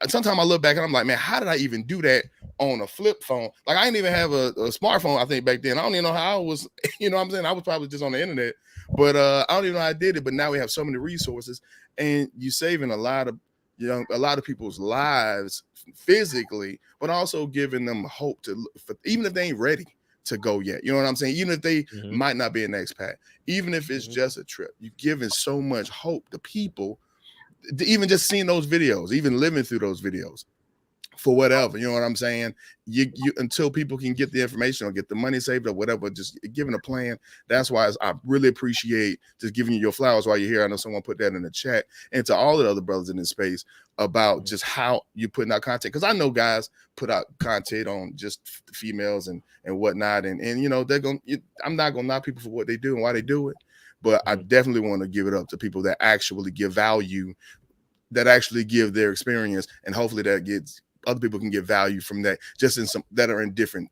sometimes I look back and I'm like, man, how did I even do that on a flip phone? Like, I didn't even have a smartphone, I think, back then. I don't even know how I was, you know what I'm saying? I was probably just on the internet, but I don't even know how I did it. But now we have so many resources, and you're saving a lot of people's lives physically, but also giving them hope even if they ain't ready to go yet. You know what I'm saying? Even if they might not be an expat, even if it's just a trip, you're giving so much hope to people, even just seeing those videos, even living through those videos for whatever, you know what I'm saying? You until people can get the information or get the money saved or whatever, just giving a plan. That's why I really appreciate just giving you your flowers while you're here. I know someone put that in the chat, and to all the other brothers in this space about just how you putting out content. Because I know guys put out content on just females and whatnot, and you know, I'm not gonna knock people for what they do and why they do it, but I definitely want to give it up to people that actually give value, that actually give their experience, and hopefully that gets other people can get value from that, just in some that are in different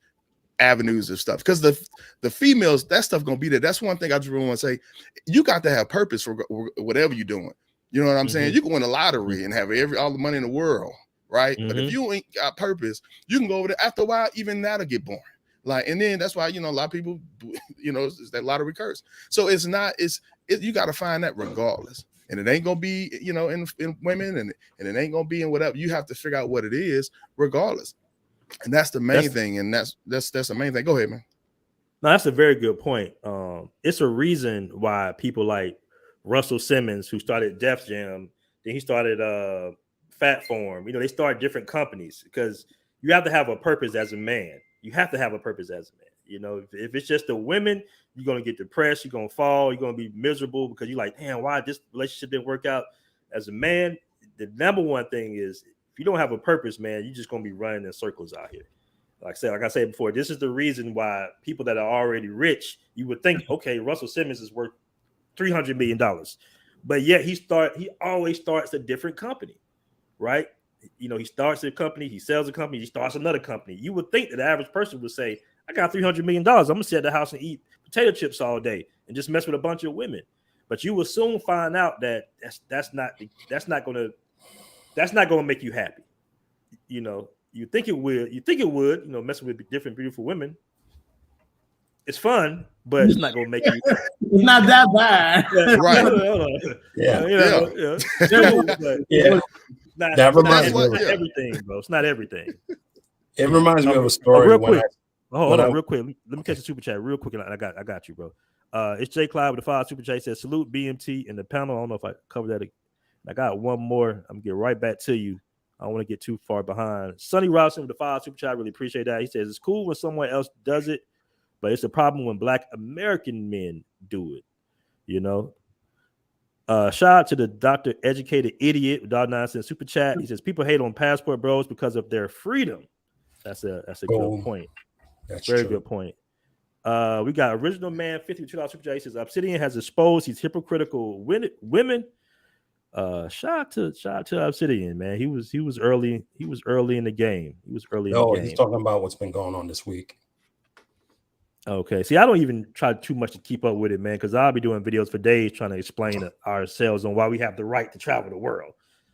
avenues of stuff. Because the females, that stuff gonna be there. That's one thing I just really want to say. You got to have purpose for whatever you're doing. You know what I'm saying? You can win a lottery and have all the money in the world, right? But if you ain't got purpose, you can go over there. After a while, even that'll get boring. Like, and then that's why, you know, a lot of people, you know, it's that lottery curse. So you got to find that regardless. And it ain't gonna be, you know, in women, and it ain't gonna be in whatever. You have to figure out what it is, regardless. And that's the main thing. And that's the main thing. Go ahead, man. No, that's a very good point. It's a reason why people like Russell Simmons, who started Def Jam, then he started fat form. You know, they start different companies because you have to have a purpose as a man. You have to have a purpose as a man. You know, if it's just the women, you're gonna get depressed, you're gonna fall, you're gonna be miserable because you're like, damn, why this relationship didn't work out? As a man, the number one thing is if you don't have a purpose, man, you're just gonna be running in circles out here. Like I said before, this is the reason why people that are already rich, you would think, okay, Russell Simmons is worth $300 million, but yet he always starts a different company, right? You know, he starts a company, he sells a company, he starts another company. You would think that the average person would say, I got $300 million. I'm gonna sit at the house and eat potato chips all day and just mess with a bunch of women. But you will soon find out that that's not gonna make you happy. You know, you think it would, you know, messing with different beautiful women. It's fun, but it's not gonna make you. It's not that bad. Right. Hold on. Yeah. Not That reminds me of everything, bro. It's not everything. It reminds me of a story. Real quick. Hold on, I- real quick. Let me catch the super chat real quick. And I got you, bro. It's Jay Clyde with the 5 super chat. He says, salute BMT and the panel. I don't know if I covered that. I got one more. I'm gonna get right back to you. I don't want to get too far behind. Sonny Robinson with the 5 super chat. I really appreciate that. He says it's cool when someone else does it, but it's a problem when Black American men do it. You know. Shout out to the Dr. Educated Idiot with $9 super chat. He says people hate on passport bros because of their freedom. That's a good point. That's Very true. good point. We got Original Man 52 super chat. He says Obsidian has exposed these hypocritical women. Shout out to Obsidian, man. He was early. He was early in the game. He's talking about what's been going on this week. Okay. See, I don't even try too much to keep up with it, man, because I'll be doing videos for days trying to explain ourselves on why we have the right to travel the world.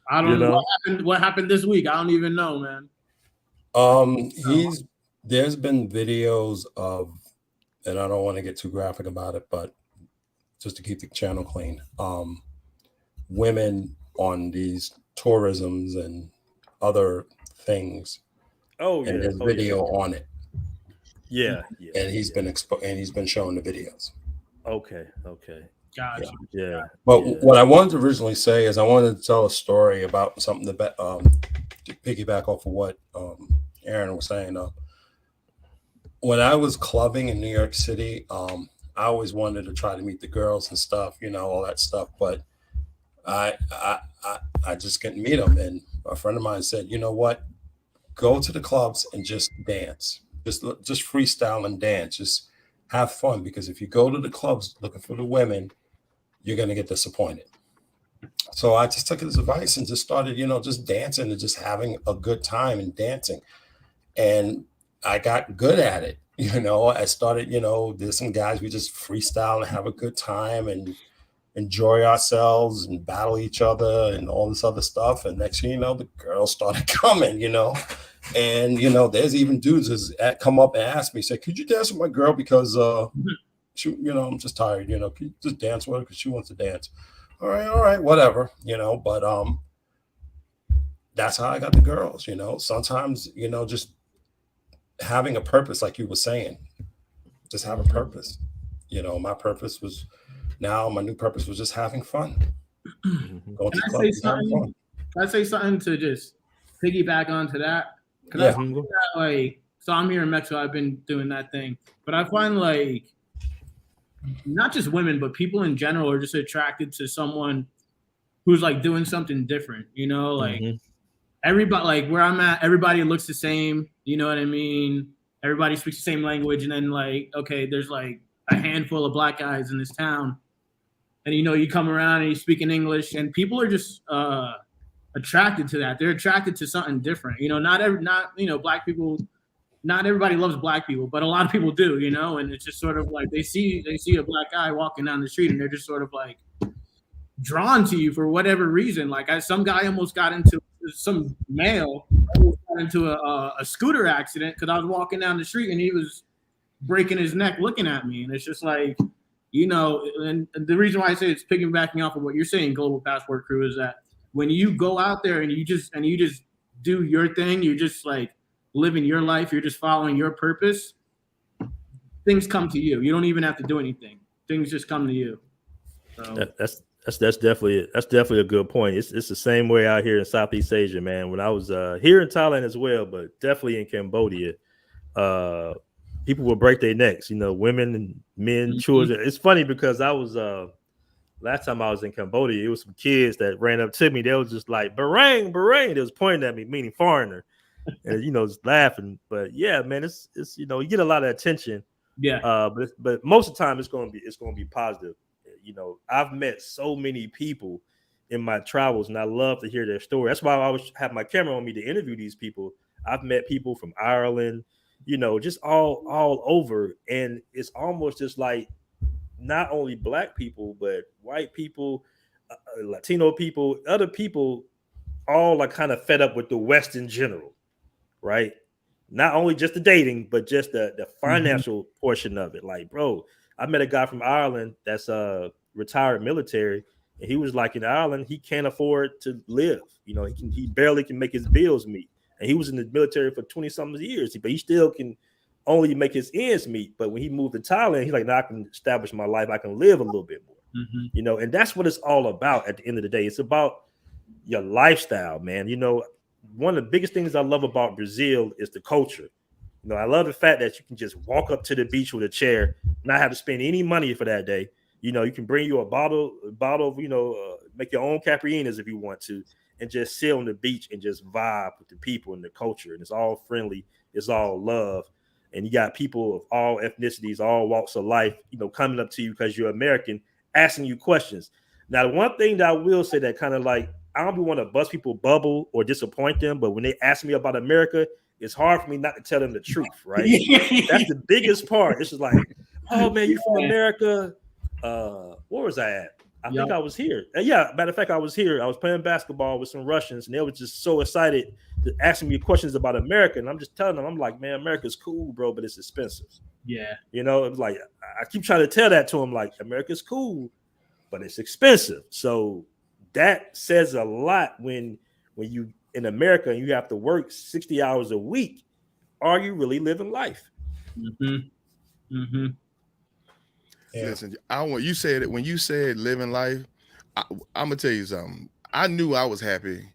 I don't know what happened this week. I don't even know, man. There's been videos of, and I don't want to get too graphic about it, but just to keep the channel clean, women on these tourisms and other things. Oh, and there's video on it. Yeah. And he's been showing the videos. Okay. Gotcha. Yeah. But what I wanted to originally say is I wanted to tell a story about something to piggyback off of what Aaron was saying. When I was clubbing in New York City, I always wanted to try to meet the girls and stuff, you know, all that stuff. But I just couldn't meet them. And a friend of mine said, you know what? Go to the clubs and just dance. Just freestyle and dance. Just have fun, because if you go to the clubs looking for the women, you're going to get disappointed. So I just took his advice and just started, you know, just dancing and just having a good time and dancing. And I got good at it. You know, I started, you know, there's some guys, we just freestyle and have a good time and enjoy ourselves and battle each other and all this other stuff. And next thing you know, the girls started coming, you know. And, you know, there's even dudes that come up and ask me, say, could you dance with my girl? Because, she, you know, I'm just tired, you know, could you just dance with her because she wants to dance? All right, whatever, you know, but that's how I got the girls, you know. Sometimes, you know, just having a purpose, like you were saying, just have a purpose. You know, my new purpose was just having fun. Going to clubs and having fun. Can I say something to just piggyback onto that? Yeah. So I'm here in Mexico. I've been doing that thing, but I find like not just women, but people in general are just attracted to someone who's like doing something different. You know, like everybody, like where I'm at, everybody looks the same. You know what I mean? Everybody speaks the same language, and then like, okay, there's like a handful of black guys in this town, and you know, you come around and you speak in English, and people are just attracted to that. They're attracted to something different. You know, not black people. Not everybody loves black people, but a lot of people do. You know, and it's just sort of like they see a black guy walking down the street, and they're just sort of like drawn to you for whatever reason. Like some guy almost got into some male almost got into a scooter accident because I was walking down the street and he was breaking his neck looking at me, and it's just like, you know, and the reason why I say it's piggybacking off of what you're saying, Global Passport Crew, is that when you go out there and you just do your thing, you're just like living your life, you're just following your purpose, things come to you. You don't even have to do anything. Things just come to you. So. That's That's definitely a good point. It's the same way out here in Southeast Asia, man. When I was here in Thailand as well, but definitely in Cambodia, people will break their necks. You know, women and men, children. It's funny because I was last time I was in Cambodia, it was some kids that ran up to me. They was just like "barang, barang." They was pointing at me, meaning foreigner, and just laughing. But yeah, man, it's you get a lot of attention. Yeah. But most of the time it's gonna be positive. I've met so many people in my travels, and I love to hear their story. That's why I always have my camera on me to interview these people. I've met people from Ireland, just all over, and it's almost just like not only black people, but white people, Latino people, other people, all are kind of fed up with the West in general, right? Not only just the dating, but just the financial portion of it. Like, bro, I met a guy from Ireland that's retired military, and he was like, in Ireland, he can't afford to live. He barely can make his bills meet, and he was in the military for 20-something years, but he still can only make his ends meet. But when he moved to Thailand, he's like, now I can establish my life. I can live a little bit more, and that's what it's all about at the end of the day. It's about your lifestyle, man. One of the biggest things I love about Brazil is the culture. I love the fact that you can just walk up to the beach with a chair, not have to spend any money for that day. You can bring you a bottle of, make your own caipirinhas if you want to, and just sit on the beach and just vibe with the people and the culture. And it's all friendly. It's all love. And you got people of all ethnicities, all walks of life, coming up to you because you're American, asking you questions. Now, the one thing that I will say that kind of like, I don't want to bust people bubble or disappoint them, but when they ask me about America, it's hard for me not to tell them the truth, right? That's the biggest part. It's just like, oh man, you from America? Where was I at? I think I was here. Yeah, matter of fact, I was here. I was playing basketball with some Russians, and they were just so excited to asking me questions about America. And I'm just telling them, I'm like, man, America's cool, bro, but it's expensive. Yeah. It's like I keep trying to tell that to them, like, America's cool, but it's expensive. So that says a lot when you in America and you have to work 60 hours a week. Are you really living life? Yeah. Listen, when you said living life, I'm gonna tell you something. I knew I was happy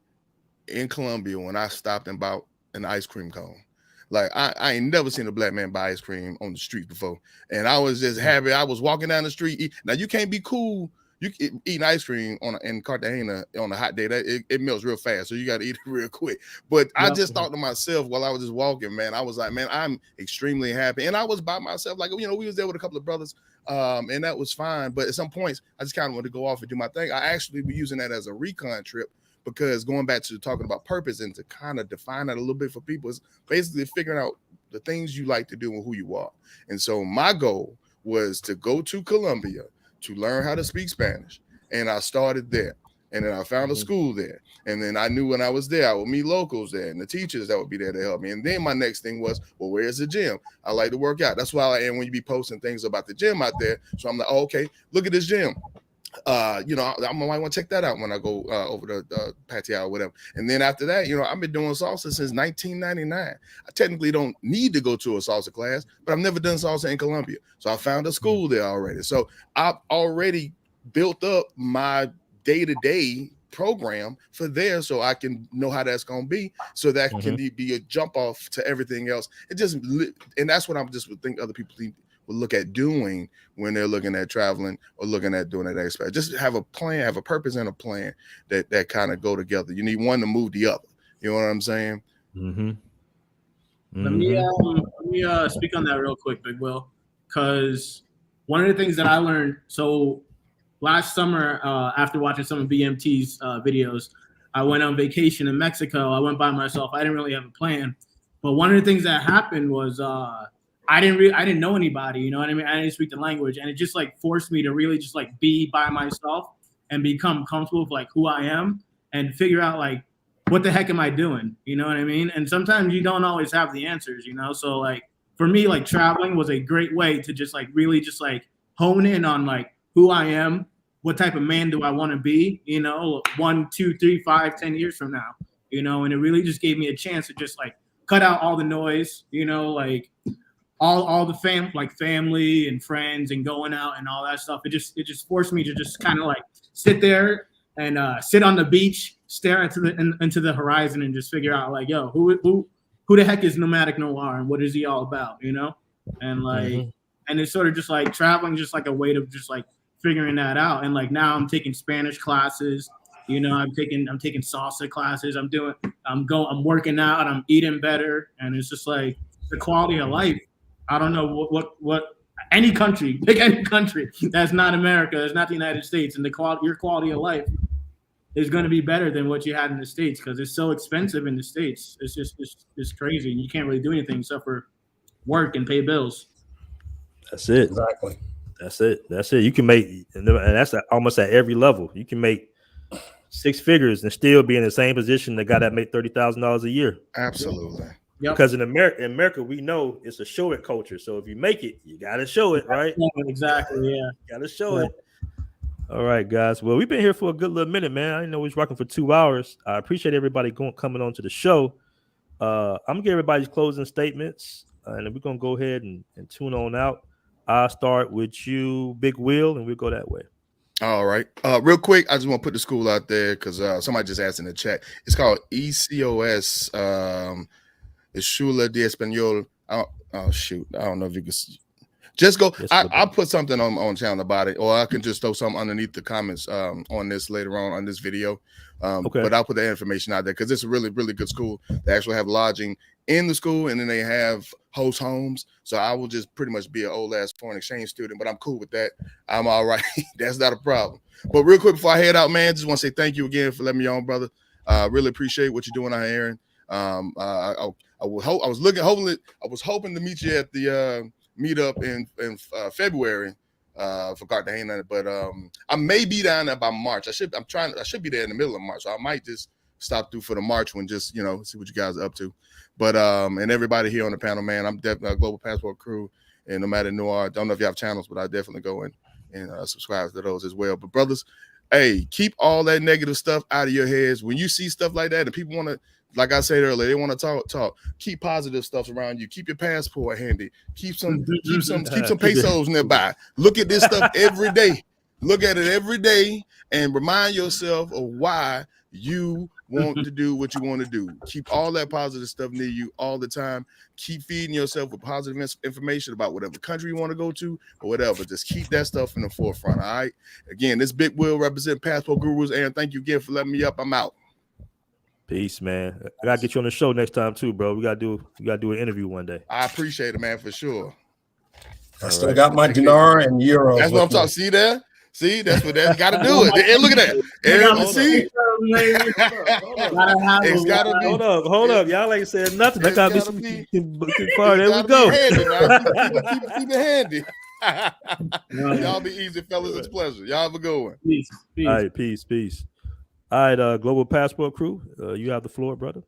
in Colombia when I stopped and bought an ice cream cone. Like I ain't never seen a black man buy ice cream on the street before, and I was just happy. I was walking down the street. Now you can't be cool. You eating ice cream in Cartagena on a hot day, that it melts real fast, so you got to eat it real quick. But I just thought to myself while I was just walking, man, I was like, man, I'm extremely happy, and I was by myself. Like, we was there with a couple of brothers, and that was fine. But at some points, I just kind of wanted to go off and do my thing. I actually be using that as a recon trip, because going back to talking about purpose and to kind of define that a little bit for people is basically figuring out the things you like to do and who you are. And so my goal was to go to Colombia to learn how to speak Spanish. And I started there. And then I found a school there. And then I knew when I was there, I would meet locals there and the teachers that would be there to help me. And then my next thing was, well, where's the gym? I like to work out. That's why I am when you be posting things about the gym out there. So I'm like, oh, okay, look at this gym. I might want to check that out when I go over the patio or whatever. And then after that, I've been doing salsa since 1999. I technically don't need to go to a salsa class, but I've never done salsa in Colombia. So I found a school there already. So I've already built up my day-to-day program for there, so I can know how that's going to be, so that can be a jump off to everything else. And that's what I'm just would think other people will look at doing when they're looking at traveling or looking at doing that expat. Just have a plan, have a purpose and a plan that kind of go together. You need one to move the other. You know what I'm saying? Let me speak on that real quick, Big Will, because one of the things that I learned, so last summer, after watching some of BMT's videos, I went on vacation in Mexico. I went by myself. I didn't really have a plan, but one of the things that happened was I didn't know anybody, you know what I mean? I didn't speak the language, and it just like forced me to really just like be by myself and become comfortable with like who I am and figure out like, what the heck am I doing? You know what I mean? And sometimes you don't always have the answers, So like for me, like traveling was a great way to just like really just like hone in on like who I am, what type of man do I want to be, 1, 2, 3, 5, 10 years from now, and it really just gave me a chance to just like cut out all the noise, like all the family and friends and going out and all that stuff. It just forced me to just kind of like sit there and sit on the beach, stare into the horizon, and just figure out like, yo, who the heck is Nomadic Noir and what is he all about, you know? And like, and it's sort of just like traveling, just like a way to just like figuring that out. And like now I'm taking Spanish classes, you know, I'm taking salsa classes. I'm working out, I'm eating better, and it's just like the quality of life. I don't know what any country, pick any country that's not America, that's not the United States, and your quality of life is going to be better than what you had in the States because it's so expensive in the States. It's just it's crazy, and you can't really do anything except for work and pay bills. That's it. Exactly. That's it. You can make, and that's almost at every level. You can make 6 figures and still be in the same position the guy that made $30,000 a year. Absolutely. Yep. Because in America, we know it's a show it culture. So if you make it, you got to show it, right? Exactly. Yeah. Got to show it. All right, guys. Well, we've been here for a good little minute, man. I didn't know we was rocking for 2 hours. I appreciate everybody coming on to the show. I'm gonna get everybody's closing statements, and then we're gonna go ahead and tune on out. I'll start with you, Big Will, and we'll go that way. All right. Real quick, I just want to put the school out there because somebody just asked in the chat. It's called ECOS. Escuela de Español. Oh shoot. I don't know if you can just go. I'll put something on channel about it, or I can just throw something underneath the comments on this later on this video. Okay. But I'll put that information out there because it's a really, really good school. They actually have lodging in the school, and then they have host homes. So I will just pretty much be an old ass foreign exchange student, but I'm cool with that. I'm all right. That's not a problem. But real quick before I head out, man, just want to say thank you again for letting me on, brother. Really appreciate what you're doing out here, Aaron. I was hoping to meet you at the meetup in February for Cartagena, but I may be down there by March. I should be there in the middle of March. So I might just stop through for the March one, just see what you guys are up to. But and everybody here on the panel, man, I'm definitely Global Passport Crew and Nomadic Noir. Don't know if you have channels, but I definitely go in and subscribe to those as well. But brothers, hey, keep all that negative stuff out of your heads. When you see stuff like that and people want to, like I said earlier, they want to talk. Keep positive stuff around you. Keep your passport handy. Keep some pesos nearby. Look at this stuff every day. Look at it every day and remind yourself of why you want to do what you want to do. Keep all that positive stuff near you all the time. Keep feeding yourself with positive information about whatever country you want to go to or whatever. Just keep that stuff in the forefront. All right. Again, this Big Will represent Passport Gurus. Aaron, thank you again for letting me up. I'm out. Peace, man. I gotta get you on the show next time too, bro. We gotta do an interview one day. I appreciate it, man, for sure. I still got my dinar and euros. That's what I'm talking. See there? See, that's what that's got to do it. And look at that. Aaron, see? It's got to be. Hold up. Y'all ain't said nothing. I gotta be far. There we go. Keep it handy. Y'all be easy, fellas. It's a pleasure. Y'all have a good one. Peace. All right, peace. All right, Global Passport Crew, you have the floor, brother.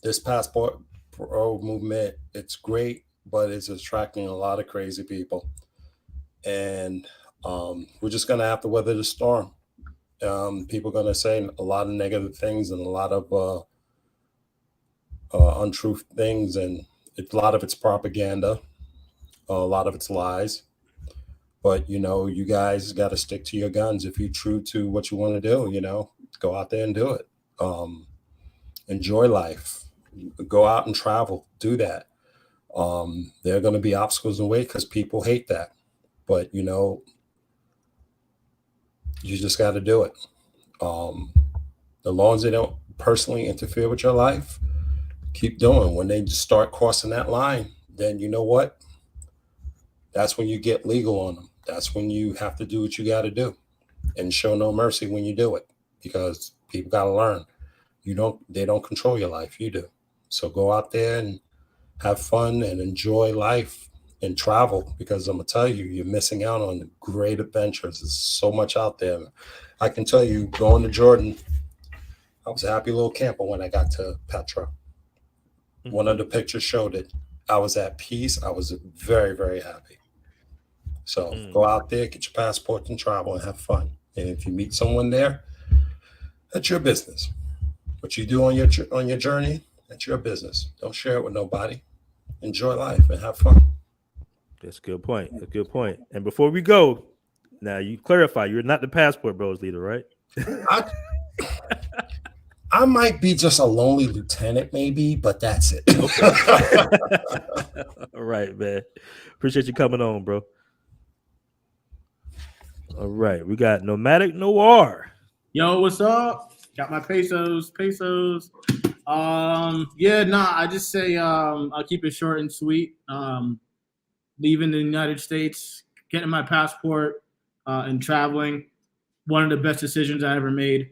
This Passport Pro movement, it's great, but it's attracting a lot of crazy people. And we're just going to have to weather the storm. People are going to say a lot of negative things and a lot of untruth things. And a lot of it's propaganda. A lot of it's lies. But, you guys got to stick to your guns. If you're true to what you want to do, go out there and do it. Enjoy life. Go out and travel. Do that. There are going to be obstacles in the way because people hate that. But, you just got to do it. As long as they don't personally interfere with your life, keep doing. When they just start crossing that line, then you know what? That's when you get legal on them. That's when you have to do what you got to do and show no mercy when you do it, because people got to learn. They don't control your life. You do. So go out there and have fun and enjoy life and travel, because I'm going to tell you, you're missing out on great adventures. There's so much out there. I can tell you, going to Jordan, I was a happy little camper when I got to Petra. Mm-hmm. One of the pictures showed it. I was at peace. I was very, very happy. So go out there, get your passport and travel and have fun. And if you meet someone there, that's your business. What you do on your journey That's your business. Don't share it with nobody. Enjoy life and have fun. That's a good point. That's a good point. And before we go, now you clarify, you're not the Passport Bros leader, right? I might be just a lonely lieutenant, maybe, but that's it. Okay. All right, man. Appreciate you coming on, bro. All right, we got Nomadic Noir. Yo, what's up? Got my pesos. I just say I'll keep it short and sweet. Leaving the United States, getting my passport, and traveling, one of the best decisions I ever made.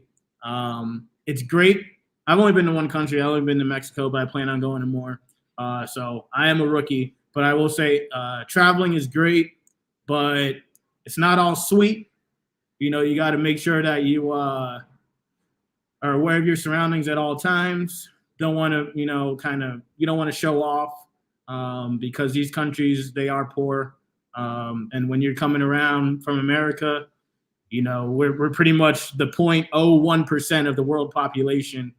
It's great. I've only been to one country. I've only been to Mexico, but I plan on going to more. So I am a rookie, but I will say traveling is great, but it's not all sweet. You know, you got to make sure that you are aware of your surroundings at all times. Don't want to, you don't want to show off because these countries, they are poor. And when you're coming around from America, you know, we're pretty much the 0.01% of the world population.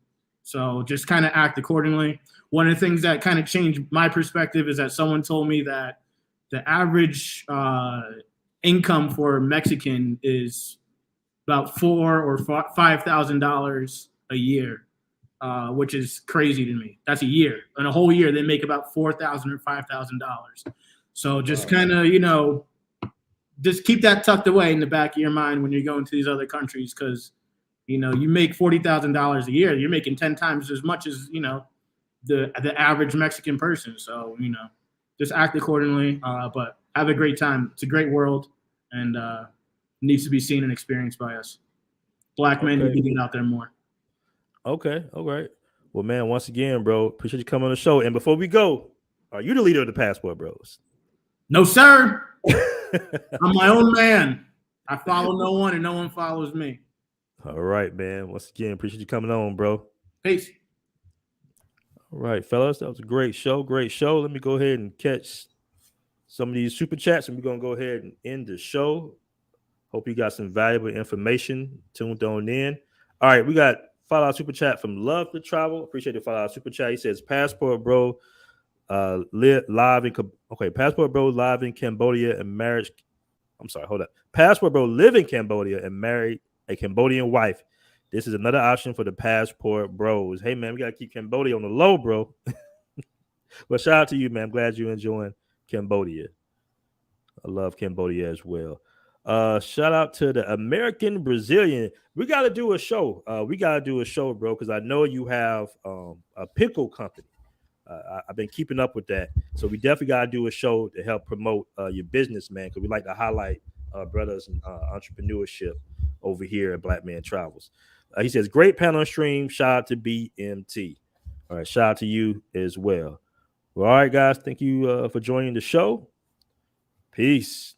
So just kind of act accordingly. One of the things that kind of changed my perspective is that someone told me that the average income for a Mexican is about $4,000 or $5,000 a year, which is crazy to me. That's a year. In a whole year, they make about $4,000 or $5,000. So just kind of, just keep that tucked away in the back of your mind when you're going to these other countries, because, you make $40,000 a year. You're making 10 times as much as, the average Mexican person. So, just act accordingly, but have a great time. It's a great world, and needs to be seen and experienced by us. Black men need to get out there more. Okay, all right. Well, man, once again, bro, appreciate you coming on the show. And before we go, are you the leader of the Passport Bros? No, sir. I'm my own man. I follow no one, and no one follows me. All right, man. Once again, appreciate you coming on, bro. Peace. All right, fellas, that was a great show. Great show. Let me go ahead and catch some of these super chats, and we're going to go ahead and end the show. Hope you got some valuable information tuned on in. All right, we got $5 super chat from Love to Travel. Appreciate the $5 super chat. He says, Passport Bro live in Passport Bro live in Cambodia and marriage. I'm sorry, hold up. Passport Bro live in Cambodia and married a Cambodian wife. This is another option for the Passport Bros. Hey, man, we got to keep Cambodia on the low, bro. But shout out to you, man. I'm glad you're enjoying Cambodia. I love Cambodia as well. Shout out to the American Brazilian. We got to do a show. Bro, because I know you have a pickle company. I've been keeping up with that. So we definitely got to do a show to help promote your business, man, because we like to highlight brothers and entrepreneurship over here at Black Man Travels. He says, great panel stream. Shout out to BMT. All right, shout out to you as well. Well, all right, guys. Thank you for joining the show. Peace.